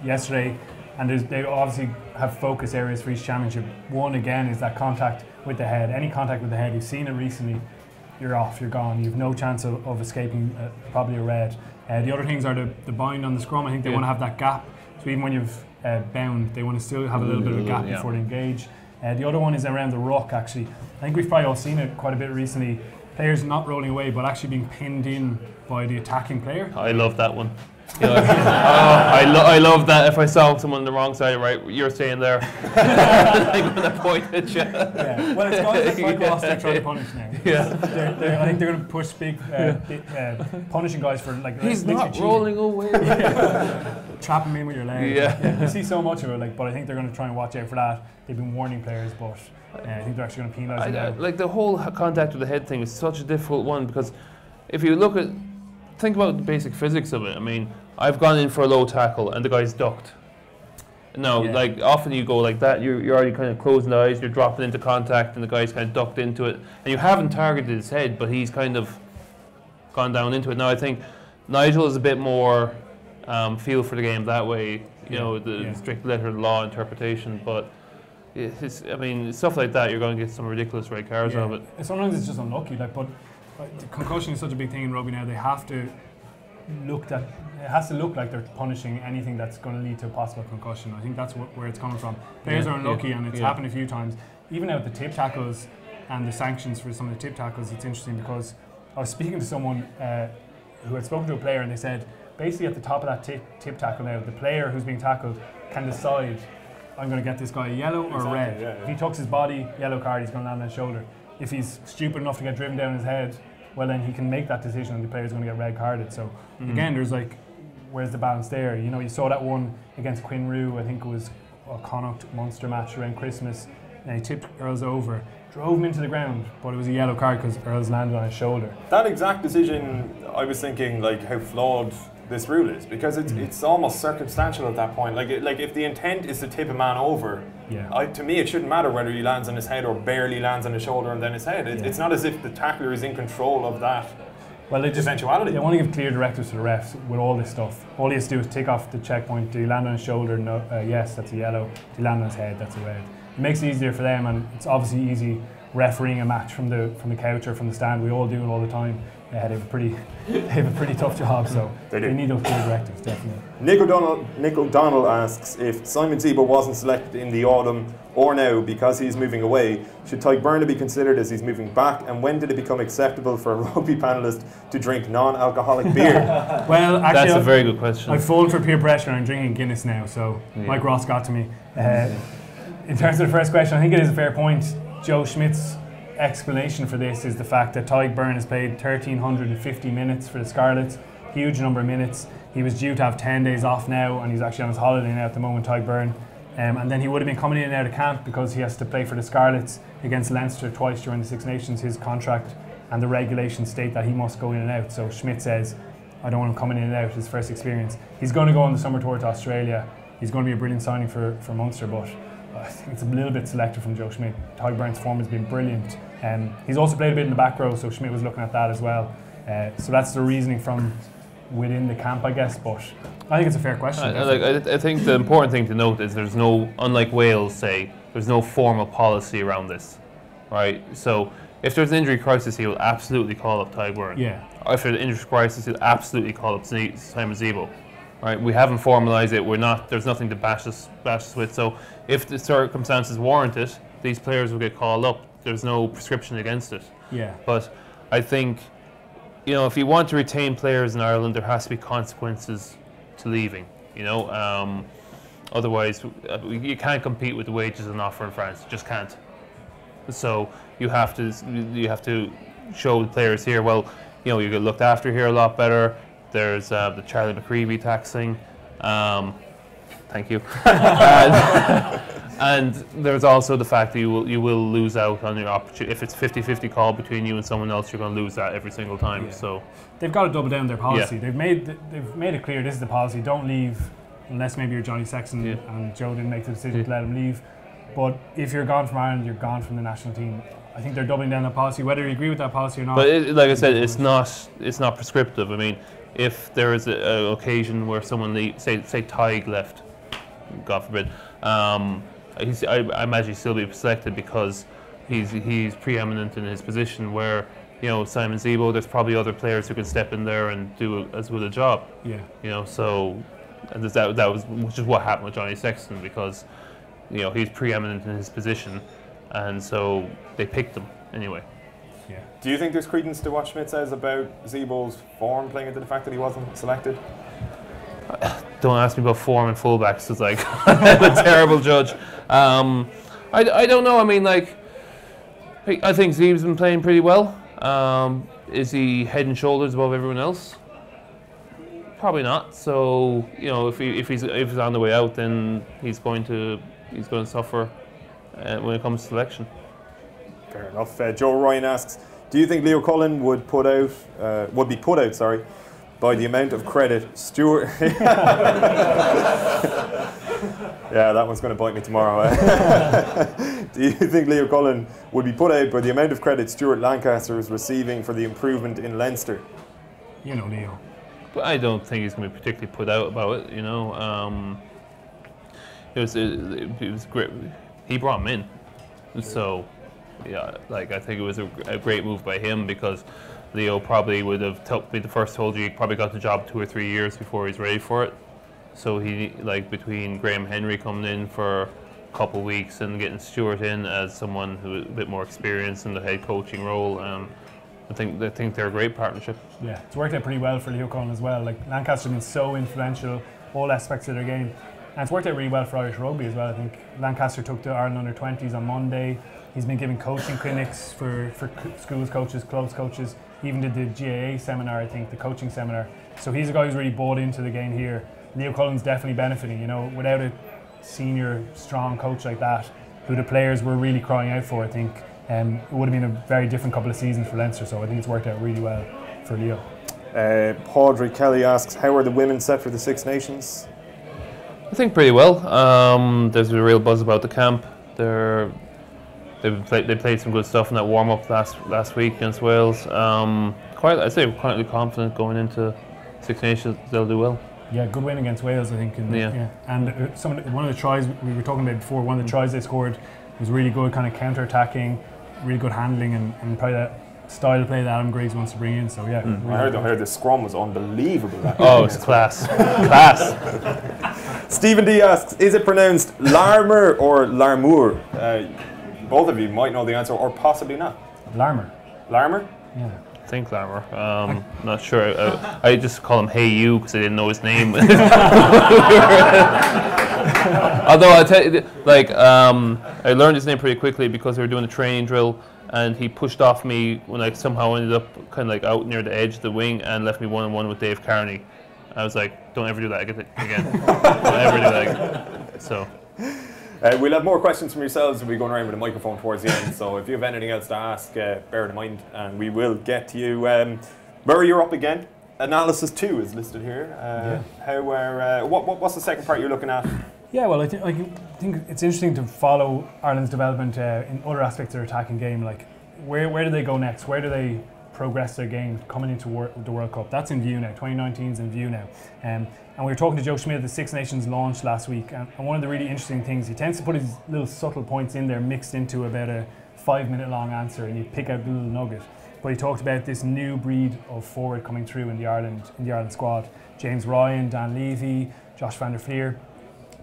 yesterday, and they obviously have focus areas for each championship. One again is that contact with the head. Any contact with the head, you've seen it recently, you're off, you're gone. You've no chance of escaping probably a red. The other things are the bind on the scrum. I think they want to have that gap. So even when you've bound, they want to still have a little bit of a gap before they engage. The other one is around the ruck, actually. I think we've probably all seen it quite a bit recently. Players not rolling away, but actually being pinned in by the attacking player. I love that one. I love that. If I saw someone on the wrong side, right, you're staying there. I'm going to point at you. Yeah. Well, it's guys like Ross they're trying to punish now. Yeah. I think they're going to push big punishing guys for like. He's not rolling away. Trap him in with your leg. Yeah. You see so much of it, but I think they're going to try and watch out for that. They've been warning players, but I think they're actually going to penalise them. Like the whole contact with the head thing is such a difficult one, because if you think about the basic physics of it. I mean, I've gone in for a low tackle and the guy's ducked. Now, like often you go like that, you're already kind of closing the eyes, you're dropping into contact, and the guy's kind of ducked into it, and you haven't targeted his head, but he's kind of gone down into it. Now, I think Nigel is a bit more feel for the game that way, you know, the strict letter of the law interpretation, but I mean, stuff like that, you're going to get some ridiculous red cards out of it. Sometimes it's just unlucky, but concussion is such a big thing in rugby now. They have to it has to look like they're punishing anything that's going to lead to a possible concussion. I think that's where it's coming from. Players are unlucky, and it's happened a few times. Even out the tip tackles and the sanctions for some of the tip tackles, it's interesting because I was speaking to someone who had spoken to a player, and they said basically at the top of that tip tackle now, the player who's being tackled can decide, I'm going to get this guy a yellow or a red. If he tucks his body, yellow card, he's going to land on his shoulder. If he's stupid enough to get driven down his head, well then he can make that decision and the player's going to get red carded. So again, there's like, where's the balance there? You know, you saw that one against Quinn Roo, I think it was a Connacht Munster match around Christmas, and he tipped Earls over, drove him into the ground, but it was a yellow card because Earls landed on his shoulder. That exact decision, I was thinking like how flawed this rule is, because it's almost circumstantial at that point. Like if the intent is to tip a man over, to me it shouldn't matter whether he lands on his head or barely lands on his shoulder and then his head. It's not as if the tackler is in control of that eventuality. They want to give clear directives to the refs with all this stuff. All he has to do is tick off the checkpoint. Do you land on his shoulder? No. Yes, that's a yellow. Do you land on his head? That's a red. It makes it easier for them, and it's obviously easy refereeing a match from the couch or from the stand. We all do it all the time. They have a pretty tough job, so they need those clear directives, definitely. Nick O'Donnell asks, if Simon Zebo wasn't selected in the autumn or now because he's moving away, should Tadhg Beirne be considered as he's moving back, and when did it become acceptable for a rugby panellist to drink non-alcoholic beer? Well, actually, that's a very good question. I've fallen for peer pressure and I'm drinking Guinness now, so Mike Ross got to me. In terms of the first question, I think it is a fair point. Joe Schmidt's explanation for this is the fact that Tadhg Beirne has played 1,350 minutes for the Scarlets, huge number of minutes. He was due to have 10 days off now, and he's actually on his holiday now at the moment, Tadhg Beirne. And then he would have been coming in and out of camp because he has to play for the Scarlets against Leinster twice during the Six Nations. His contract and the regulations state that he must go in and out. So Schmidt says, I don't want him coming in and out, his first experience. He's going to go on the summer tour to Australia. He's going to be a brilliant signing for Munster, but I think it's a little bit selective from Joe Schmidt. Tadhg Beirne's form has been brilliant. He's also played a bit in the back row, so Schmidt was looking at that as well. So that's the reasoning from within the camp, I guess. But I think it's a fair question. I think the important thing to note is there's no, unlike Wales, say, there's no formal policy around this, right? So if there's an injury crisis, he will absolutely call up Tadhg Beirne. Yeah. Or if there's an injury crisis, he'll absolutely call up Simon Zebo. Right? We haven't formalised it. We're not. There's nothing to bash us with. So if the circumstances warrant it, these players will get called up. There's no prescription against it. Yeah. But I think, you know, if you want to retain players in Ireland, there has to be consequences to leaving. You know, otherwise you can't compete with the wages on offer in France. You just can't. So you have to show the players here. Well, you know, you get looked after here a lot better. There's the Charlie McCreevy taxing. Thank you. And there's also the fact that you will lose out on your opportunity. If it's 50-50 call between you and someone else, you're going to lose that every single time. Yeah. So they've got to double down their policy. Yeah. They've made it clear this is the policy. Don't leave unless maybe you're Johnny Sexton and Joe didn't make the decision to let him leave. But if you're gone from Ireland, you're gone from the national team. I think they're doubling down that policy, whether you agree with that policy or not. But like I said, it's not prescriptive. I mean, if there is an occasion where someone say Tadhg left, God forbid, I imagine he'll still be selected because he's preeminent in his position. Where, you know, Simon Zebo, there's probably other players who can step in there and do as good a job. Yeah. You know, so and that was which is what happened with Johnny Sexton, because, you know, he's preeminent in his position, and so they picked him anyway. Yeah. Do you think there's credence to what Schmidt says about Zebo's form playing into the fact that he wasn't selected? Don't ask me about form and fullbacks. It's like I'm a terrible judge. I don't know. I mean, like, I think Zeeb's been playing pretty well. Is he head and shoulders above everyone else? Probably not. So, you know, if he's on the way out, then he's going to suffer when it comes to selection. Fair enough. Joe Ryan asks, do you think Leo Cullen would be put out by the amount of credit Stuart? Yeah, that one's going to bite me tomorrow. Do you think Leo Cullen would be put out by the amount of credit Stuart Lancaster is receiving for the improvement in Leinster? You know, Leo. But I don't think he's going to be particularly put out about it. You know, it was great. He brought him in, so yeah, like, I think it was a great move by him, because Leo probably would have be the first told you he probably got the job 2 or 3 years before he's ready for it. So he, like, between Graham Henry coming in for a couple of weeks and getting Stuart in as someone who is a bit more experienced in the head coaching role, I think they're a great partnership. Yeah, it's worked out pretty well for Leo Cullen as well. Like, Lancaster's been so influential, all aspects of their game, and it's worked out really well for Irish rugby as well. I think Lancaster took the Ireland under-20s on Monday. He's been giving coaching clinics for schools coaches, clubs coaches. He even did the GAA seminar, I think, the coaching seminar. So he's a guy who's really bought into the game here. Leo Cullen's definitely benefiting. You know, without a senior, strong coach like that, who the players were really crying out for, I think it would have been a very different couple of seasons for Leinster. So I think it's worked out really well for Leo. Padraig Kelly asks, how are the women set for the Six Nations? I think pretty well. There's a real buzz about the camp. They played some good stuff in that warm up last week against Wales. I'd say we're quite confident going into Six Nations. They'll do well. Yeah, good win against Wales, I think. And one of the tries we were talking about before, one of the tries they scored was really good, kind of counter-attacking, really good handling, and probably that style of play that Adam Griggs wants to bring in. So yeah, really I heard the scrum was unbelievable. It's class. Class. Stephen D asks, is it pronounced Larmer or Larmour? Both of you might know the answer, or possibly not. Larmer. Larmer? Yeah. I think Larmer. Not sure. I just call him Hey You because I didn't know his name. Although I tell you, like, I learned his name pretty quickly because we were doing a training drill, and he pushed off me when I somehow ended up kind of like out near the edge of the wing and left me 1-on-1 with Dave Carney. I was like, don't ever do that again. Don't ever do that again. So. We'll have more questions from yourselves. We'll be going around with a microphone towards the end. So if you have anything else to ask, bear it in mind, and we will get to you. Murray, you're up again. Analysis 2 is listed here. What's the second part you're looking at? Yeah, well, I think it's interesting to follow Ireland's development in other aspects of their attacking game. Like, where do they go next? Where do they progress their game coming into the World Cup. That's in view now. 2019 is in view now. And we were talking to Joe Schmidt at the Six Nations launch last week, and one of the really interesting things, he tends to put his little subtle points in there mixed into about a 5-minute long answer, and you pick out the little nugget. But he talked about this new breed of forward coming through in the Ireland squad. James Ryan, Dan Levy, Josh van der Flier.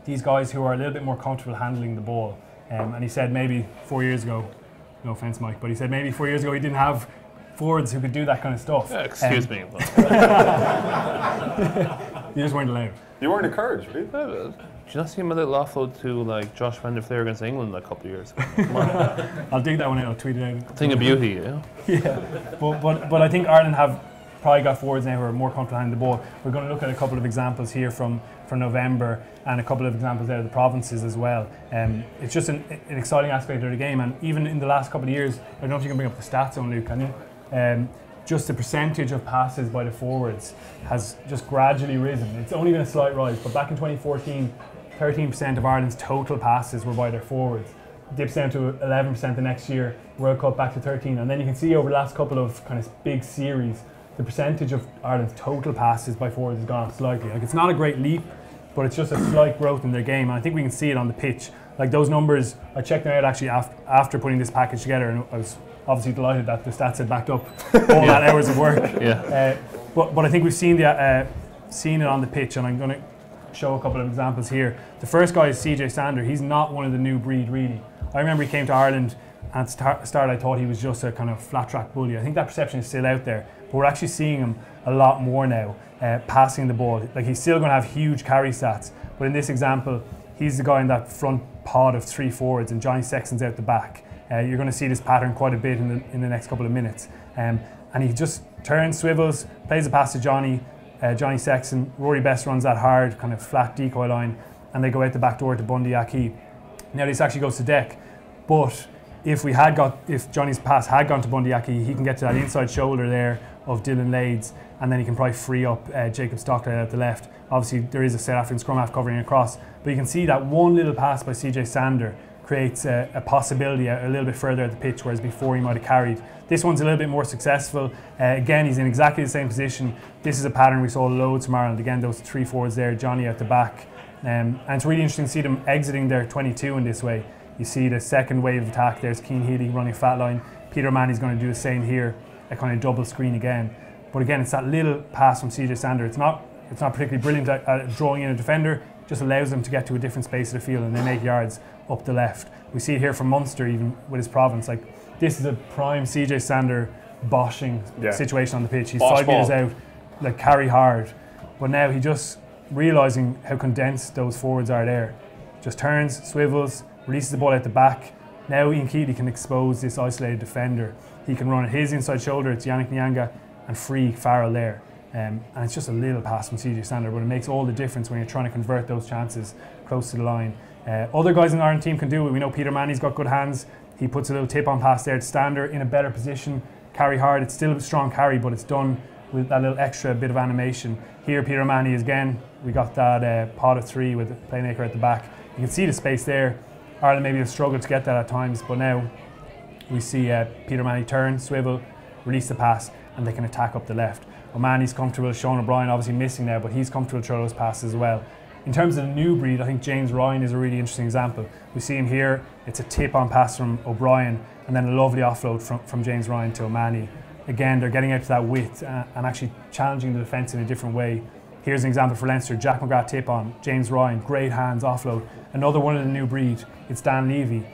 These guys who are a little bit more comfortable handling the ball. And he said maybe 4 years ago, no offence Mike, but he said maybe 4 years ago he didn't have forwards who could do that kind of stuff. Yeah, excuse me. You just weren't allowed. You weren't encouraged, really? Did you not see him a little offload to like Josh van der Flier against England a couple of years ago? Come on. I'll dig that one out, I'll tweet it out. Thing of beauty, yeah. Yeah, but I think Ireland have probably got forwards now who are more comfortable handling the ball. We're going to look at a couple of examples here from November and a couple of examples out of the provinces as well. It's just an exciting aspect of the game, and even in the last couple of years, I don't know if you can bring up the stats on Luke, can you? Just the percentage of passes by the forwards has just gradually risen. It's only been a slight rise, but back in 2014, 13% of Ireland's total passes were by their forwards. Dips down to 11% the next year, World Cup back to 13, and then you can see over the last couple of kind of big series, the percentage of Ireland's total passes by forwards has gone up slightly. Like, it's not a great leap, but it's just a slight growth in their game, and I think we can see it on the pitch. Like, those numbers, I checked them out actually after putting this package together, and I was obviously delighted that the stats had backed up all that hours of work. Yeah. But I think we've seen it on the pitch, and I'm going to show a couple of examples here. The first guy is CJ Stander. He's not one of the new breed, really. I remember he came to Ireland, and at the start I thought he was just a kind of flat track bully. I think that perception is still out there, but we're actually seeing him a lot more now, passing the ball. Like, he's still going to have huge carry stats, but in this example, he's the guy in that front pod of 3 forwards, and Johnny Sexton's out the back. You're going to see this pattern quite a bit in the next couple of minutes. And he just turns, swivels, plays a pass to Johnny Sexton. Rory Best runs that hard, kind of flat decoy line, and they go out the back door to Bundy Aki. Now this actually goes to deck, but if Johnny's pass had gone to Bundy Aki, he can get to that inside shoulder there of Dylan Lades, and then he can probably free up Jacob Stockley at the left. Obviously there is a South African scrum half covering across, but you can see that one little pass by CJ Stander creates a possibility a little bit further at the pitch, whereas before he might have carried. This one's a little bit more successful. Again, he's in exactly the same position. This is a pattern we saw loads from Ireland. Again, those 3 forwards there, Johnny at the back. And it's really interesting to see them exiting their 22 in this way. You see the second wave of attack, there's Cian Healy running a fat line. Peter O'Mahony's going to do the same here, a kind of double screen again. But again, it's that little pass from CJ Stander. It's not particularly brilliant at drawing in a defender, just allows them to get to a different space of the field, and they make yards up the left. We see it here from Munster, even with his province. Like, this is a prime CJ Stander boshing situation on the pitch. He's 5 metres out, like, carry hard. But now he just realising how condensed those forwards are there. Just turns, swivels, releases the ball out the back. Now Ian Keatley can expose this isolated defender. He can run at his inside shoulder, it's Yannick Nyanga, and free Farrell there. And it's just a little pass from CJ Stander, but it makes all the difference when you're trying to convert those chances close to the line. Other guys in the Ireland team can do it. We know Peter Manny's got good hands. He puts a little tip-on pass there to Stander in a better position. Carry hard. It's still a strong carry, but it's done with that little extra bit of animation. Here, Peter Manny is again. We got that pod of 3 with the playmaker at the back. You can see the space there. Ireland maybe have struggled to get that at times, but now we see Peter Manny turn, swivel, release the pass, and they can attack up the left. O'Mahony's comfortable, Sean O'Brien obviously missing there, but he's comfortable to throw those passes as well. In terms of the new breed, I think James Ryan is a really interesting example. We see him here, it's a tip-on pass from O'Brien, and then a lovely offload from James Ryan to O'Mahony. Again, they're getting out to that width and actually challenging the defence in a different way. Here's an example for Leinster, Jack McGrath tip-on, James Ryan, great hands, offload. Another one of the new breed, it's Dan Levy,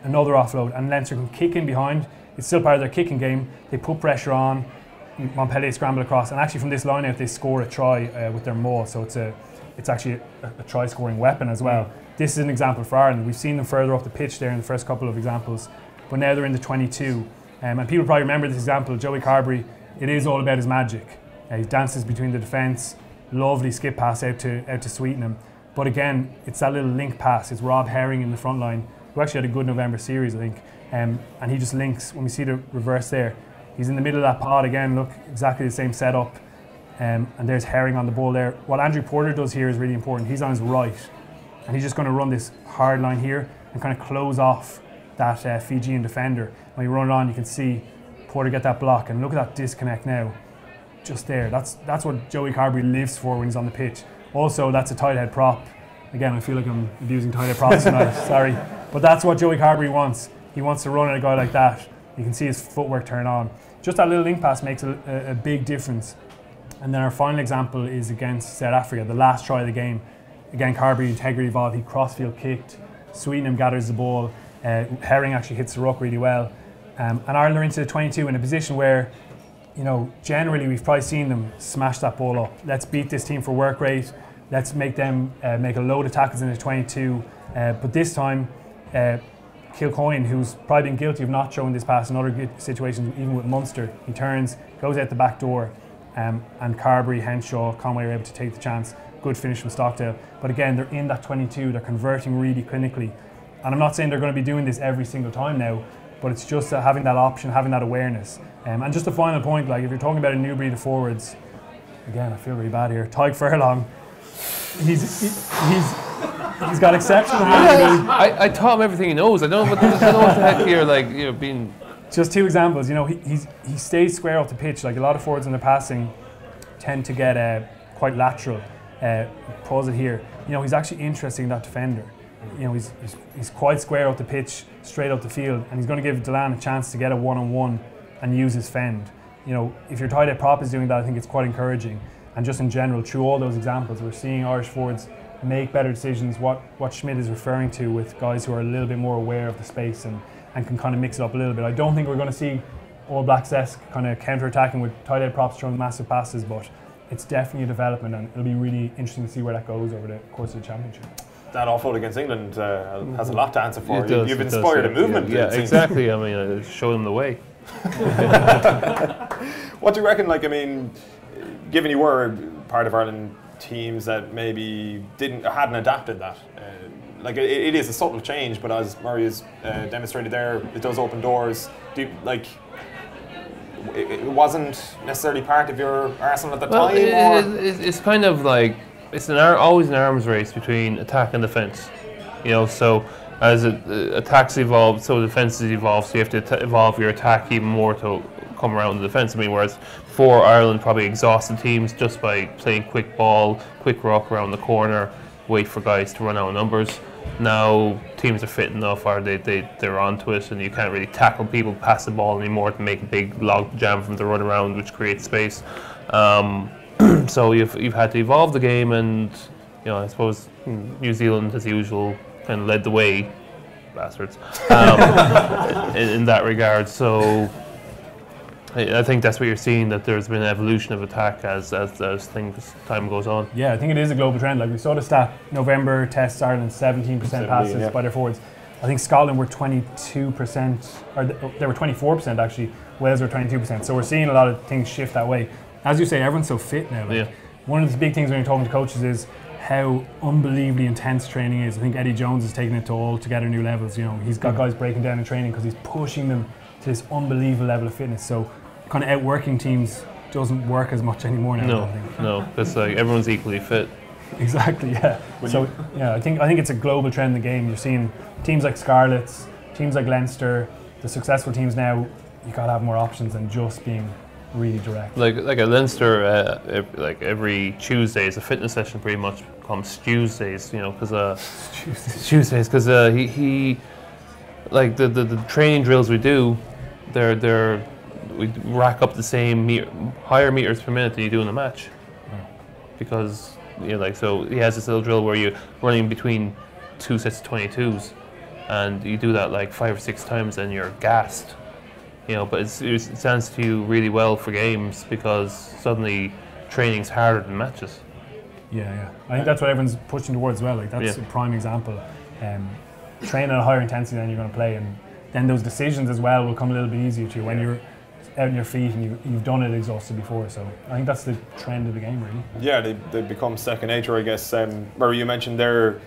another offload, and Leinster can kick in behind. It's still part of their kicking game. They put pressure on, Montpellier scramble across, and actually from this line out they score a try with their maul, so it's actually a try scoring weapon as well. This is an example for Ireland. We've seen them further up the pitch there in the first couple of examples, but now they're in the 22. And people probably remember this example, Joey Carberry. It is all about his magic. He dances between the defence, lovely skip pass out to Sweetenham. But again, it's that little link pass. It's Rob Herring in the front line, who actually had a good November series, I think. And he just links, when we see the reverse there, he's in the middle of that pod again, look, exactly the same setup. And there's Herring on the ball there. What Andrew Porter does here is really important. He's on his right, and he's just going to run this hard line here and kind of close off that Fijian defender. When you run it on, you can see Porter get that block, and look at that disconnect now. Just there. That's what Joey Carbery lives for when he's on the pitch. Also, that's a tight head prop. Again, I feel like I'm abusing tight head props tonight. Sorry, but that's what Joey Carbery wants. He wants to run at a guy like that. You can see his footwork turn on. Just that little link pass makes a big difference. And then our final example is against South Africa, the last try of the game. Again, Carbery integrity evolved. He crossfield kicked. Sweetenham gathers the ball. Herring actually hits the ruck really well. And Ireland are into the 22 in a position where, you know, generally we've probably seen them smash that ball up. Let's beat this team for work rate. Let's make them make a load of tackles in the 22. But this time, Kilcoyne, who's probably been guilty of not showing this pass in other situations, even with Munster, he turns, goes out the back door, and Carbery, Henshaw, Conway are able to take the chance. Good finish from Stockdale. But again, they're in that 22, they're converting really clinically. And I'm not saying they're going to be doing this every single time now, but it's just having that option, having that awareness. And just a final point, like if you're talking about a new breed of forwards, again, I feel really bad here. Tadhg Furlong, he's got exceptional ability. I taught him everything he knows. I don't know what the heck here, like, you know, being. Just two examples. You know, he stays square off the pitch. Like a lot of forwards in their passing tend to get quite lateral. Pause it here. You know, he's actually interesting, that defender. You know, he's quite square off the pitch, straight up the field, and he's going to give Delan a chance to get a one-on-one and use his fend. You know, if your tight head prop is doing that, I think it's quite encouraging. And just in general, through all those examples, we're seeing Irish forwards make better decisions. What Schmidt is referring to with guys who are a little bit more aware of the space and can kind of mix it up a little bit. I don't think we're going to see All Blacks-esque kind of counter-attacking with tight head props throwing massive passes, but it's definitely a development, and it'll be really interesting to see where that goes over the course of the championship. That offload against England has a lot to answer for. Does, You've inspired a movement. Yeah, exactly. I mean, show them the way. What do you reckon? Like, I mean, given you were part of Ireland teams that maybe hadn't adapted that, like it is a subtle change, but as Murray has demonstrated there, it does open doors. It wasn't necessarily part of your arsenal at the time. It's kind of like it's always an arms race between attack and defence. You know, so as attacks evolve, so defences evolve. So you have to evolve your attack even more to come around the defence. I mean, whereas before Ireland probably exhausted teams just by playing quick ball, quick rock around the corner, wait for guys to run out of numbers. Now teams are fit enough, or they're onto it, and you can't really tackle people, pass the ball anymore to make a big log jam from the run around, which creates space. So you've had to evolve the game, and you know, I suppose New Zealand, as usual, kind of led the way, bastards, in that regard. So I think that's what you're seeing, that there's been an evolution of attack as time goes on. Yeah, I think it is a global trend. Like we saw the stat, November tests, Ireland 17% passes by their forwards. I think Scotland were 22%, or they were 24% actually. Wales were 22%. So we're seeing a lot of things shift that way. As you say, everyone's so fit now. Like, one of the big things when you're talking to coaches is how unbelievably intense training is. I think Eddie Jones has taken it to altogether new levels. You know, he's got guys breaking down in training because he's pushing them to this unbelievable level of fitness. So kind of outworking teams doesn't work as much anymore now. No, it's like everyone's equally fit. Exactly, yeah. I think it's a global trend in the game. You're seeing teams like Scarlets, teams like Leinster, the successful teams now. You gotta have more options than just being really direct. Like at Leinster, like every Tuesday is a fitness session. Pretty much comes Tuesdays, you know, because Tuesdays, because he like the training drills we do, we rack up the same higher meters per minute than you do in a match, because you know, like, so he has this little drill where you're running between two sets of 22s, and you do that like 5 or 6 times, and you're gassed. You know, but it stands to you really well for games because suddenly training's harder than matches. Yeah. I think that's what everyone's pushing towards as well. Like that's a prime example. Train at a higher intensity than you're going to play, and then those decisions as well will come a little bit easier to you when you're out on your feet and you've done it exhausted before. So I think that's the trend of the game, really. Yeah, they become second nature, I guess. Murray, you mentioned there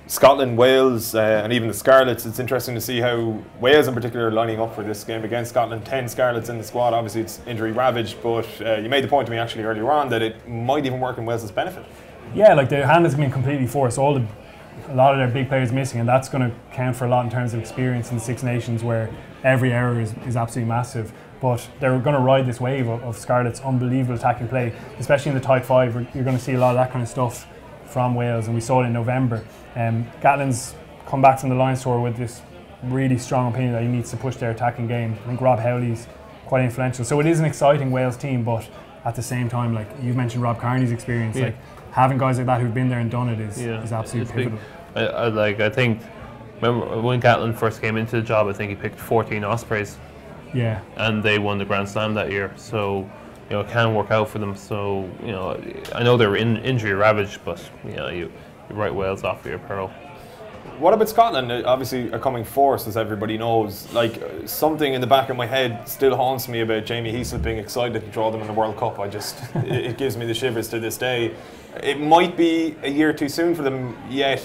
Scotland, Wales, and even the Scarlets. It's interesting to see how Wales in particular are lining up for this game against Scotland. 10 Scarlets in the squad. Obviously it's injury ravaged, but you made the point to me actually earlier on that it might even work in Wales' benefit. Yeah, like their hand has been completely forced. A lot of their big players missing, and that's going to count for a lot in terms of experience in the Six Nations, where every error is absolutely massive. But they're going to ride this wave of Scarlett's unbelievable attacking play, especially in the tight five. You're going to see a lot of that kind of stuff from Wales, and we saw it in November. Gatland's come back from the Lions tour with this really strong opinion that he needs to push their attacking game. I think Rob Howley's quite influential. So it is an exciting Wales team, but at the same time, like you've mentioned Rob Kearney's experience, like having guys like that who've been there and done it is absolutely pivotal. I think, remember when Gatland first came into the job, I think he picked 14 Ospreys. Yeah. And they won the Grand Slam that year, so it can work out for them. So I know they were injury ravaged, but you write Wales off for your peril. What about Scotland? Obviously a coming force, as everybody knows. Like something in the back of my head still haunts me about Jamie Heaslip being excited to draw them in the World Cup. It gives me the shivers to this day. It might be a year too soon for them yet.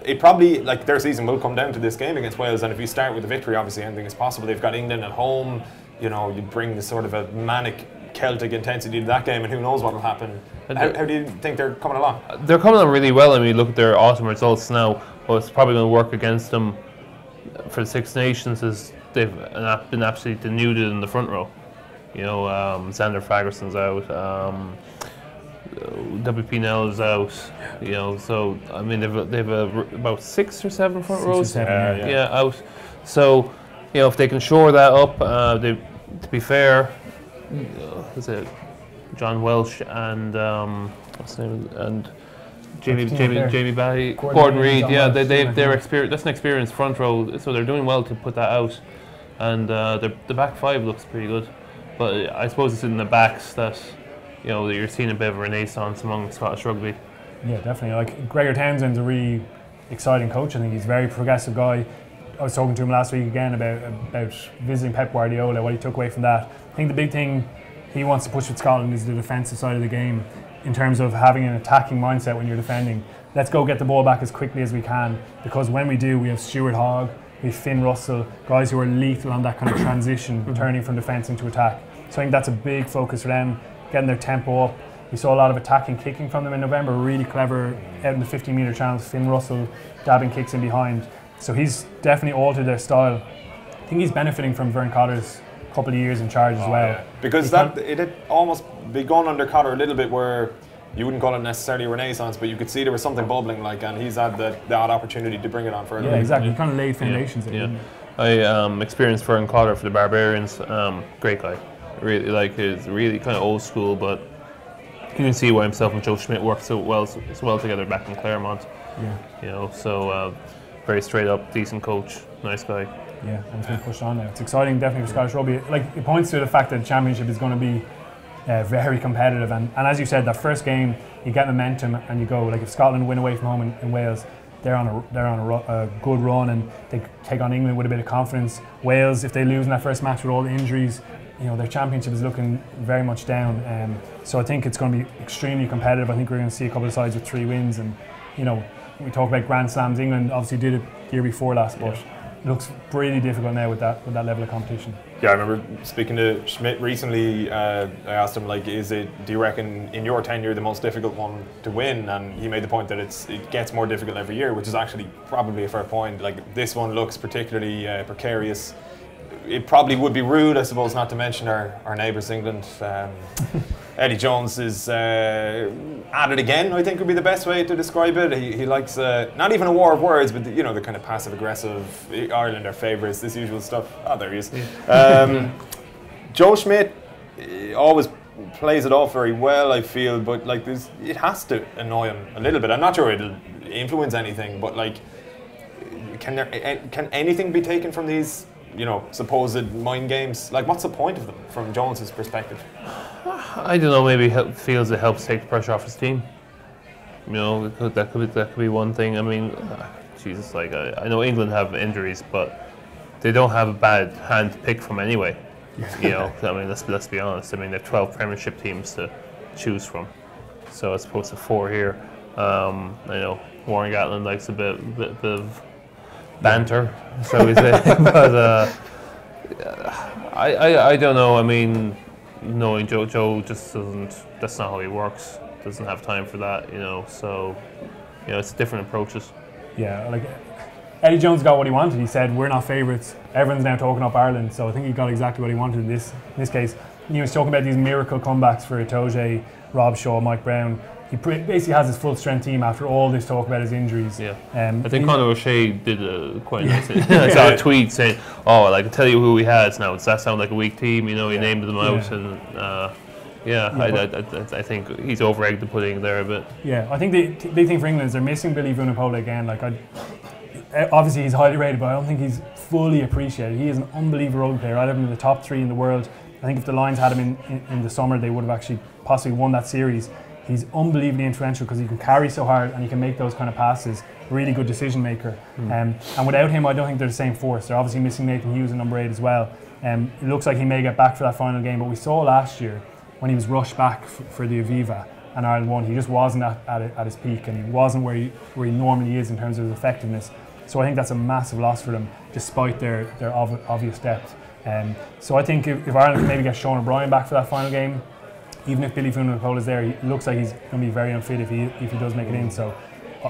It probably, like, their season will come down to this game against Wales, and if you start with a victory, obviously anything is possible. They've got England at home. You bring this sort of a manic Celtic intensity to that game, and who knows what will happen. How do you think they're coming along? They're coming along really well. I mean, look at their autumn results now. But it's probably going to work against them for the Six Nations, as they've been absolutely denuded in the front row. Xander Fagerson's out, WP Nell is out. So I mean they've about 6 or 7 front rows. Out. So if they can shore that up, to be fair, is it John Welsh and what's the name and Jamie Barry, Gordon Reid, they're experienced. That's an experienced front row, so they're doing well to put that out. And the back five looks pretty good, but I suppose it's in the backs that you're seeing a bit of a renaissance among Scottish rugby. Yeah, definitely. Like Gregor Townsend's a really exciting coach. I think he's a very progressive guy. I was talking to him last week again about visiting Pep Guardiola, what he took away from that. I think the big thing he wants to push with Scotland is the defensive side of the game, in terms of having an attacking mindset when you're defending. Let's go get the ball back as quickly as we can, because when we do, we have Stuart Hogg, we have Finn Russell, guys who are lethal on that kind of transition, turning from defence into attack. So I think that's a big focus for them, getting their tempo up. We saw a lot of attacking kicking from them in November, really clever out in the 50-metre channels, Finn Russell dabbing kicks in behind. So he's definitely altered their style. I think he's benefiting from Vern Cotter's couple of years in charge as well. Yeah. Because it had almost begun under Cotter a little bit, where you wouldn't call it necessarily a renaissance, but you could see there was something bubbling, and he's had that opportunity to bring it on further. Yeah, exactly. He kind of laid foundations. I experienced Vern Cotter for the Barbarians. Great guy. Really, he's really kind of old school, but you can see why himself and Joe Schmidt worked so well together back in Claremont. So very straight up, decent coach, nice guy. Yeah, and it's been pushed on now. It's exciting, definitely, for Scottish rugby. Like, it points to the fact that the championship is going to be very competitive. And as you said, that first game, you get momentum and you go. Like, if Scotland win away from home in Wales, they're on a good run, and they take on England with a bit of confidence. Wales, if they lose in that first match with all the injuries, their championship is looking very much down. So I think it's going to be extremely competitive. I think we're going to see a couple of sides with 3 wins. And we talk about Grand Slams. England obviously did it the year before last, but it looks pretty difficult now with that level of competition. Yeah, I remember speaking to Schmidt recently. I asked him, do you reckon in your tenure the most difficult one to win? And he made the point that it gets more difficult every year, which is actually probably a fair point. Like, this one looks particularly precarious. It probably would be rude, I suppose, not to mention our neighbours England. Eddie Jones is at it again, I think would be the best way to describe it. He likes, not even a war of words, but the kind of passive-aggressive, Ireland are favourites, this usual stuff. Oh, there he is. Joe Schmidt always plays it off very well, I feel, but it has to annoy him a little bit. I'm not sure it'll influence anything, but can anything be taken from these supposed mind games? What's the point of them from Jones's perspective? I don't know. Maybe he feels it helps take the pressure off his team. That could be one thing. I mean, Jesus, I know England have injuries, but they don't have a bad hand to pick from anyway. I mean, let's be honest. I mean, they have 12 Premiership teams to choose from, so as opposed to 4 here. I know Warren Gatland likes a bit of banter, so we say, but I don't know. I mean, knowing Joe just doesn't. That's not how he works. Doesn't have time for that, So it's different approaches. Yeah, Eddie Jones got what he wanted. He said, we're not favourites. Everyone's now talking up Ireland. So I think he got exactly what he wanted in this case. He was talking about these miracle comebacks for Itoje, Rob Shaw, Mike Brown. He basically has his full strength team after all this talk about his injuries. Yeah. I think Conor O'Shea did quite nice. I saw a tweet saying, I can tell you who he has now. Does that sound like a weak team? He named them out. And I think he's over-egged the pudding there a bit. Yeah, I think the big thing for England is they're missing Billy Vunipola again. Obviously he's highly rated, but I don't think he's fully appreciated. He is an unbelievable rugby player. I'd have him in the top 3 in the world. I think if the Lions had him in the summer, they would have actually possibly won that series. He's unbelievably influential because he can carry so hard and he can make those kind of passes. Really good decision maker. And without him, I don't think they're the same force. They're obviously missing Nathan Hughes in number 8 as well. It looks like he may get back for that final game, but we saw last year when he was rushed back for the Aviva and Ireland won, he just wasn't at his peak, and he wasn't where he normally is in terms of his effectiveness. So I think that's a massive loss for them, despite their obvious depth. So I think if Ireland can maybe get Sean O'Brien back for that final game, even if Billy Vunipola is there, it looks like he's going to be very unfit if he does make it in. So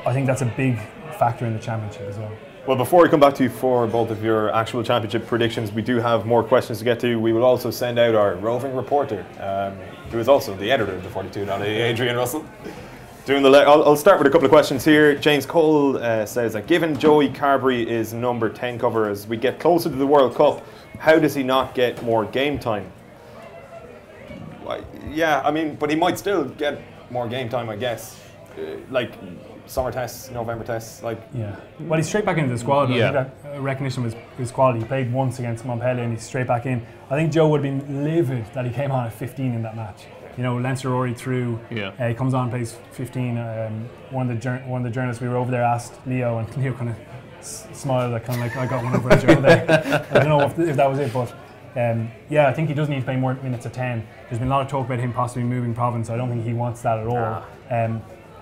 I think that's a big factor in the championship as well. Well, before we come back to you for both of your actual championship predictions, we do have more questions to get to. We will also send out our roving reporter, who is also the editor of the 42.ie, Adrian Russell. I'll start with a couple of questions here. James Cole says that given Joey Carbery is number 10 cover as we get closer to the World Cup, how does he not get more game time? Yeah, I mean, but he might still get more game time, I guess. Like summer tests, November tests, Yeah. Well, he's straight back into the squad. I think that recognition was his quality. He played once against Montpellier and he's straight back in. I think Joe would have been livid that he came on at 15 in that match. Leinster already through. Yeah. He comes on, plays 15. One of the journalists we were over there asked Leo, and Leo kind of smiled, kind of like I got one over at Joe there. I don't know if that was it, but I think he does need to play more minutes at 10. There's been a lot of talk about him possibly moving province. I don't think he wants that at all.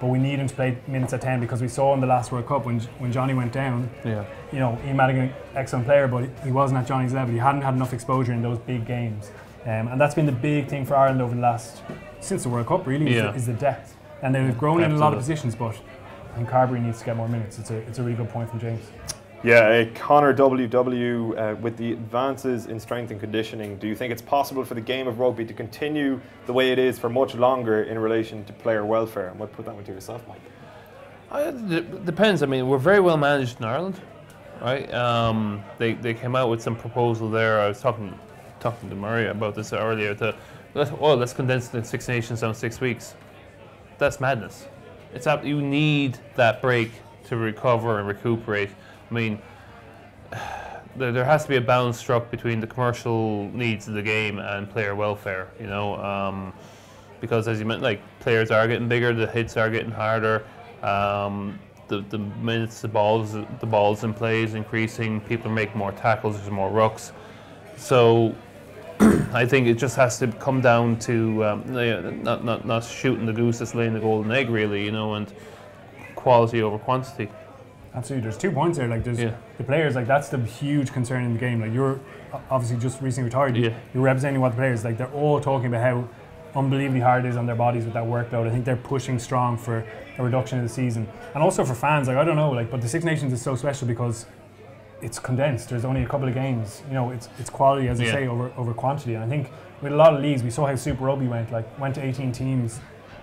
But we need him to play minutes at 10 because we saw in the last World Cup when Johnny went down. Yeah. Ian Madigan, excellent player, but he wasn't at Johnny's level. He hadn't had enough exposure in those big games. And that's been the big thing for Ireland over the since the World Cup really, is the depth. And they've grown in a lot of positions, but I think Carbery needs to get more minutes. It's a really good point from James. Yeah, Connor WW, with the advances in strength and conditioning, do you think it's possible for the game of rugby to continue the way it is for much longer in relation to player welfare? I might put that one to yourself, Mike. It depends. I mean, we're very well managed in Ireland, right? They came out with some proposal there. I was talking to Murray about this earlier. Let's condense the Six Nations down 6 weeks. That's madness. You need that break to recover and recuperate. I mean, there has to be a balance struck between the commercial needs of the game and player welfare, because as you meant, players are getting bigger, the hits are getting harder, the minutes the balls in play is increasing, people are making more tackles, there's more rucks. So I think it just has to come down to not shooting the goose that's laying the golden egg, really, and quality over quantity. Absolutely, there's 2 points there. There's the players. That's the huge concern in the game. You're obviously just recently retired. Yeah. You're representing what the players they're all talking about how unbelievably hard it is on their bodies with that workload. I think they're pushing strong for a reduction in the season, and also for fans. I don't know. But the Six Nations is so special because it's condensed. There's only a couple of games. It's quality, as I say, over quantity. And I think with a lot of leagues, we saw how Super Rugby went to 18 teams,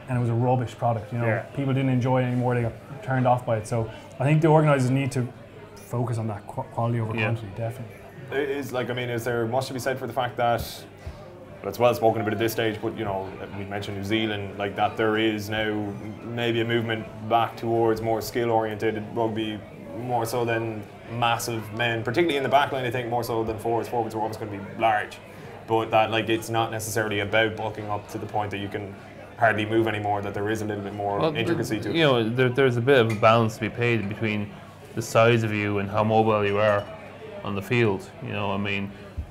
and it was a rubbish product. People didn't enjoy it anymore. They got turned off by it. So I think the organisers need to focus on that quality over quantity, definitely. Is there much to be said for the fact that, well, it's well spoken about at this stage, but we mentioned New Zealand, that there is now maybe a movement back towards more skill-oriented rugby, more so than massive men, particularly in the back line. I think more so than forwards. Forwards are always going to be large, but that it's not necessarily about bulking up to the point that you can hardly move anymore, that there is a little bit more intricacy to it. There's a bit of a balance to be paid between the size of you and how mobile you are on the field.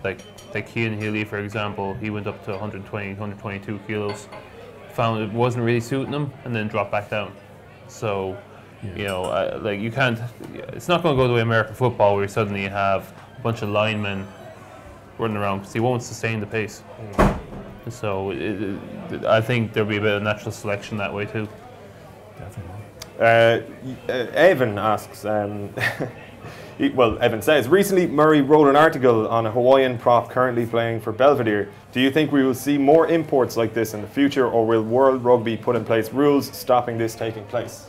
Like Cian Healy, for example, he went up to 120, 122 kilos, found it wasn't really suiting him, and then dropped back down. So, you can't. It's not going to go the way American football, where you suddenly have a bunch of linemen running around because he won't sustain the pace. So I think there'll be a bit of natural selection that way too. Definitely. Evan asks, Well, Evan says, recently Murray wrote an article on a Hawaiian prop currently playing for Belvedere. Do you think we will see more imports like this in the future, or will World Rugby put in place rules stopping this taking place?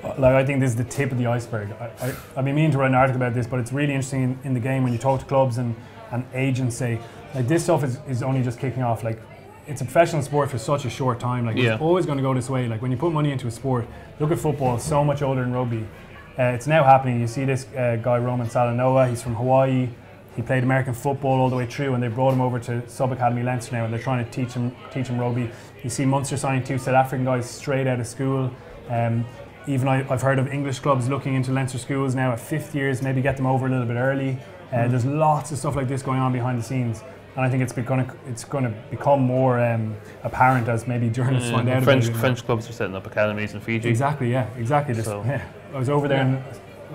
Like, I think this is the tip of the iceberg. I've been meaning to write an article about this, but it's really interesting in the game when you talk to clubs and agents say, like, this stuff is only just kicking off. Like, it's a professional sport for such a short time. Like, it's always going to go this way. Like, when you put money into a sport, look at football, it's so much older than rugby. It's now happening. You see this guy, Roman Salanoa, he's from Hawaii. He played American football all the way through, and they brought him over to Sub-Academy Leinster now, and they're trying to teach him rugby. You see Munster signing 2 South African guys straight out of school. Even I've heard of English clubs looking into Leinster schools now at 5th years, maybe get them over a little bit early. There's lots of stuff like this going on behind the scenes, and I think it's going to become more apparent as maybe journalists find out about it. French clubs are setting up academies in Fiji. Exactly, yeah, exactly. I was over there and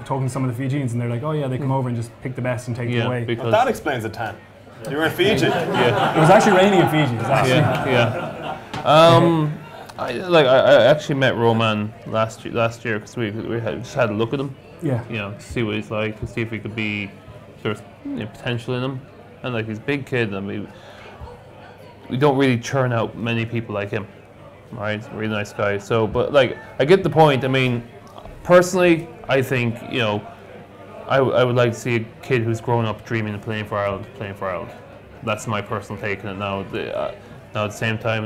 talking to some of the Fijians, and they're like, oh yeah, they come over and just pick the best and take them away. Well, that explains it, Tan. You were in Fiji. It was actually raining in Fiji. I actually met Roman last year because we just had a look at him. Yeah. You know, to see what he's like, to see if he could be there's potential in him, and like he's a big kid. I mean, we don't really churn out many people like him. Right, he's a really nice guy. So, but like, I get the point. I mean, personally, I think I would like to see a kid who's grown up dreaming of playing for Ireland. That's my personal take on it now. Now at the same time,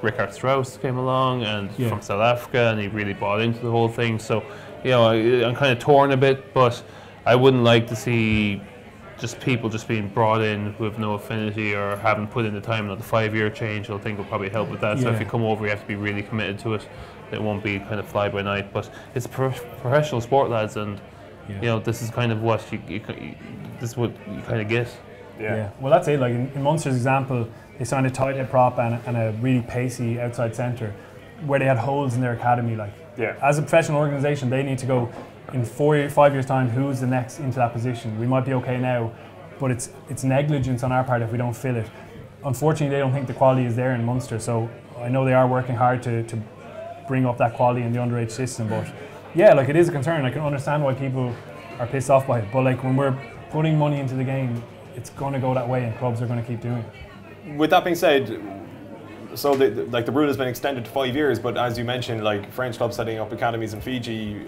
Richard Strauss came along and from South Africa, and he really bought into the whole thing. So, I'm kind of torn a bit, but I wouldn't like to see just people just being brought in who have no affinity or haven't put in the time. The 5-year change, I think, will probably help with that. So if you come over, you have to be really committed to it. It won't be kind of fly by night. But it's a professional sport, lads, and this is kind of what this is what you kind of get. Yeah. Well, that's it. Like in Munster's example, they signed a tight head prop and a really pacey outside centre, where they had holes in their academy. As a professional organisation, they need to go in 5 years' time. Who's the next into that position? We might be okay now, but it's negligence on our part if we don't fill it. Unfortunately, they don't think the quality is there in Munster. So I know they are working hard to bring up that quality in the underage system. But it is a concern. I can understand why people are pissed off by it. But when we're putting money into the game, it's going to go that way, and clubs are going to keep doing it. With that being said, so the rule has been extended to 5 years, but as you mentioned, like French clubs setting up academies in Fiji,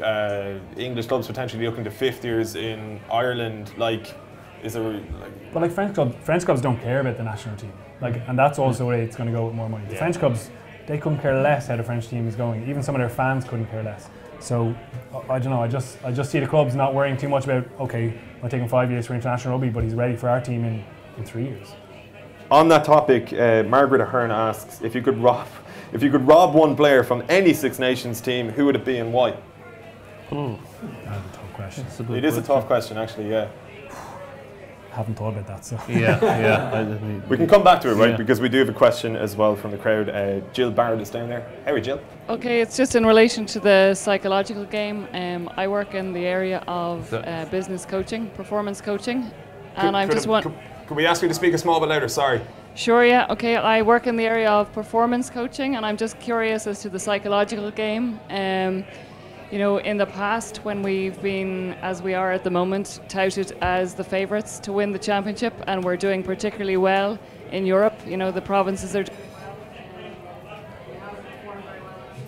English clubs potentially looking to 5th years in Ireland. Is there But French clubs don't care about the national team, and that's also where it's going to go with more money. The French clubs, they couldn't care less how the French team is going. Even some of their fans couldn't care less. So I don't know. I just see the clubs not worrying too much about, okay, we're taking 5 years for international rugby, but he's ready for our team in 3 years. On that topic, Margaret Ahern asks, if you could rob one player from any Six Nations team, who would it be and why? That's a tough question. It is a tough question, actually. Yeah. Haven't thought about that. So we can come back to it, right? Because we do have a question as well from the crowd. Jill Barrett is down there. How are you, Jill? Okay, it's just in relation to the psychological game. I work in the area of business coaching, performance coaching, and I'm just one. Could we ask you to speak a small bit louder? Sorry. Sure, yeah. Okay, I work in the area of performance coaching, and I'm just curious as to the psychological game. In the past, when we've been, as we are at the moment, touted as the favourites to win the championship, and we're doing particularly well in Europe, the provinces are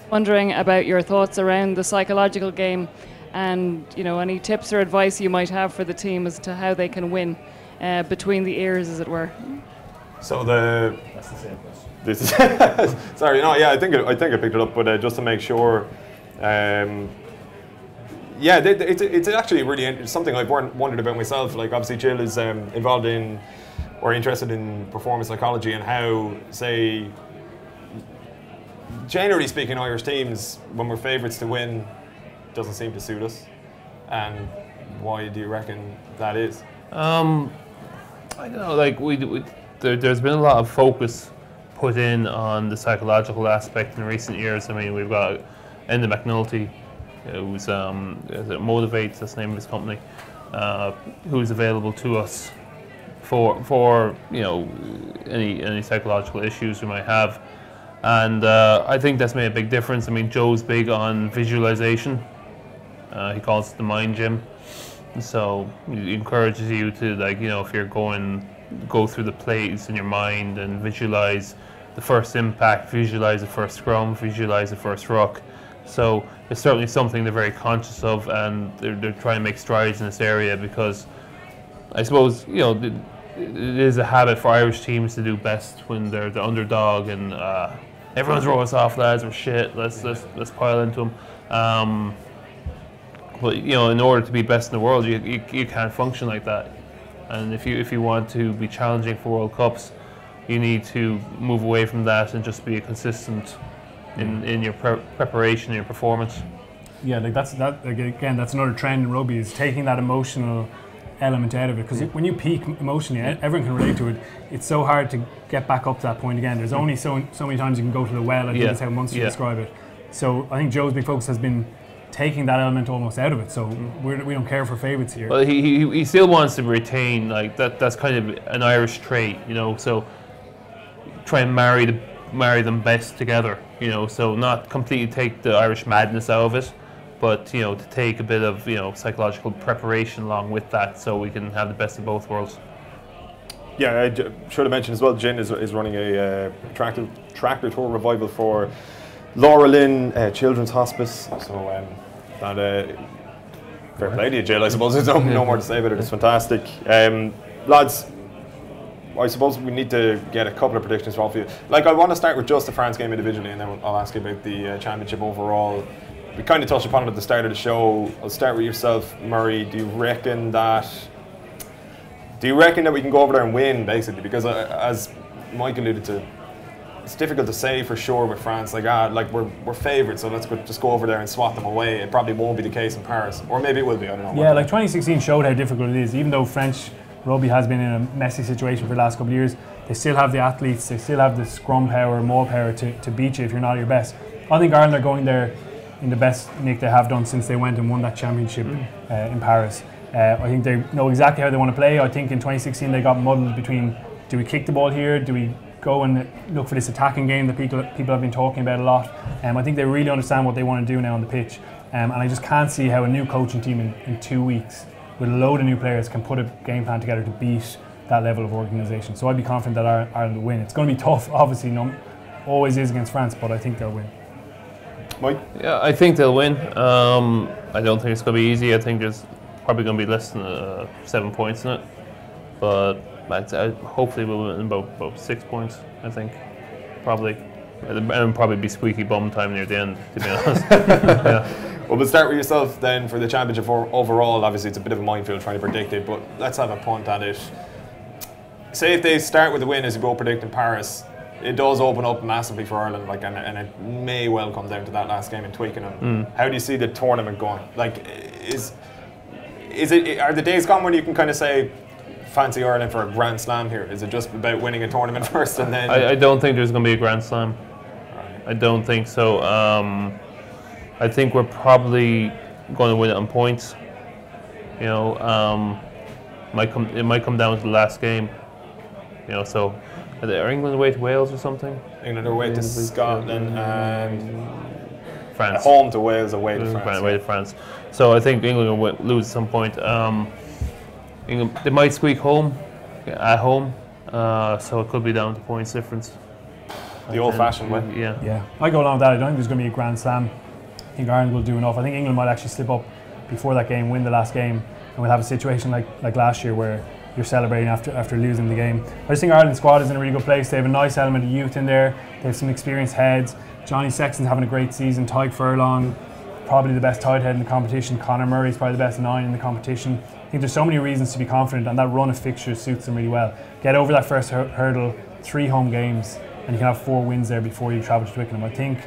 wondering about your thoughts around the psychological game, and any tips or advice you might have for the team as to how they can win between the ears, as it were. So that's the same question. This is sorry, I think I picked it up, but just to make sure. It's actually really something I've wondered about myself. Obviously, Jill is involved in or interested in performance psychology and how, say, generally speaking, Irish teams, when we're favourites to win, doesn't seem to suit us. And why do you reckon that is? I don't know. There's been a lot of focus put in on the psychological aspect in recent years. I mean, we've got Enda McNulty, who's Motivates, that's the name of his company, who's available to us for any psychological issues we might have, and I think that's made a big difference. I mean, Joe's big on visualization. He calls it the mind gym. So it encourages you to, like, you know, if you're go through the plays in your mind and visualize the first impact, visualize the first scrum, visualize the first ruck. So it's certainly something they're very conscious of, and they're trying to make strides in this area, because I suppose, you know, it is a habit for Irish teams to do best when they're the underdog and everyone's throwing us off, lads, we're shit, let's pile into them. But, you know, in order to be best in the world, you can't function like that. And if you want to be challenging for World Cups, you need to move away from that and just be consistent in your preparation, your performance. Yeah, like that's another trend in rugby, is taking that emotional element out of it, because when you peak emotionally, everyone can relate to it. It's so hard to get back up to that point again. There's only so many times you can go to the well. I think that's how Munster describe it. So I think Joe's big focus has been taking that element almost out of it. So we don't care for favourites here. Well, he still wants to retain, like, that's kind of an Irish trait, you know. So try and marry them best together, you know. So not completely take the Irish madness out of it, but, you know, to take a bit of, you know, psychological preparation along with that, so we can have the best of both worlds. Yeah, I should have mentioned as well, Gin is running a tractor tour revival for Laura Lynn Children's Hospice. So fair play to you, Jill. I suppose there's no more to say about it. It's fantastic. Lads, I suppose we need to get a couple of predictions from all of you. Like, I want to start with just the France game individually, and then I'll ask you about the championship overall. We kind of touched upon it at the start of the show. I'll start with yourself, Murray. Do you reckon that we can go over there and win, basically? Because as Mike alluded to, it's difficult to say for sure with France. Like we're favourites, so let's just go over there and swat them away. It probably won't be the case in Paris, or maybe it will be. I don't know. Yeah, like 2016 showed how difficult it is. Even though French rugby has been in a messy situation for the last couple of years, they still have the athletes, they still have the scrum power, maul power to beat you if you're not at your best. I think Ireland are going there in the best nick they have done since they went and won that championship in Paris. I think they know exactly how they want to play. I think in 2016 they got muddled between, do we kick the ball here, do we go and look for this attacking game that people have been talking about a lot. I think they really understand what they want to do now on the pitch, and I just can't see how a new coaching team in 2 weeks with a load of new players can put a game plan together to beat that level of organisation. So I'd be confident that Ireland will win. It's going to be tough, obviously, always is against France, but I think they'll win. Mike? Yeah, I think they'll win. I don't think it's going to be easy. I think there's probably going to be less than 7 points in it, but hopefully we'll win about 6 points, I think, probably. And probably be squeaky bum time near the end, to be honest. Yeah. Well, we'll start with yourself then for the championship overall. Obviously, it's a bit of a minefield trying to predict it, but let's have a punt at it. Say if they start with a win as you go predict in Paris, it does open up massively for Ireland, like, and it may well come down to that last game in Twickenham. How do you see the tournament going? Like, are the days gone when you can kind of say, fancy Ireland for a Grand Slam here? Is it just about winning a tournament first and then? I don't think there's going to be a Grand Slam. Right. I don't think so. I think we're probably going to win it on points. You know, it might come down to the last game. You know, so are England away to Wales or something? England are away to Scotland and France. Home to Wales, away to France. Away to France. So I think England will lose at some point. England, they might squeak home at home, so it could be down to points difference. The old-fashioned way. Yeah. I go along with that. I don't think there's going to be a Grand Slam. I think Ireland will do enough. I think England might actually slip up before that game, win the last game, and we'll have a situation like last year where you're celebrating after losing the game. I just think Ireland's squad is in a really good place. They have a nice element of youth in there. They have some experienced heads. Johnny Sexton's having a great season. Tadhg Furlong, probably the best tight head in the competition. Conor Murray's probably the best 9 in the competition. I think there's so many reasons to be confident, and that run of fixtures suits them really well. Get over that first hurdle, 3 home games, and you can have 4 wins there before you travel to Twickenham. I think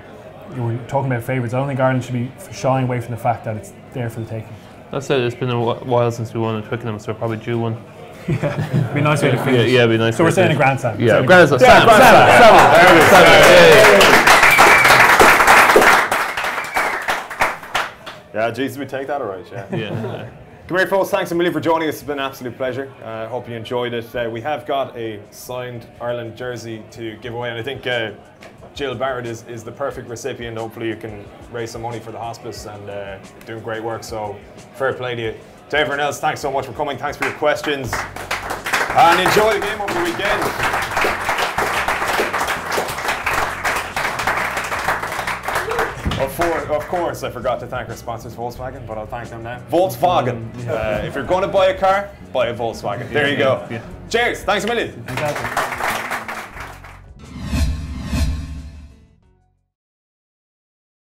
we're talking about favourites. I don't think Ireland should be shying away from the fact that it's there for the taking. That's it. It's been a while since we won at Twickenham, so we're probably due one. Yeah, it'd be a nice way to finish. Yeah, it'd be nice. So we're saying a Grand Slam. Yeah, Grand Slam. Yeah, Jesus, we take that all right, yeah. Yeah. Come here, folks. Thanks a million for joining us. It's been an absolute pleasure. I hope you enjoyed it. We have got a signed Ireland jersey to give away, and I think Jill Barrett is the perfect recipient. Hopefully you can raise some money for the hospice and doing great work. So fair play to you. To everyone else, thanks so much for coming. Thanks for your questions. And enjoy the game over the weekend. Of course, I forgot to thank our sponsors, Volkswagen, but I'll thank them now. Volkswagen. If you're going to buy a car, buy a Volkswagen. There you go. Cheers. Thanks a million. Exactly.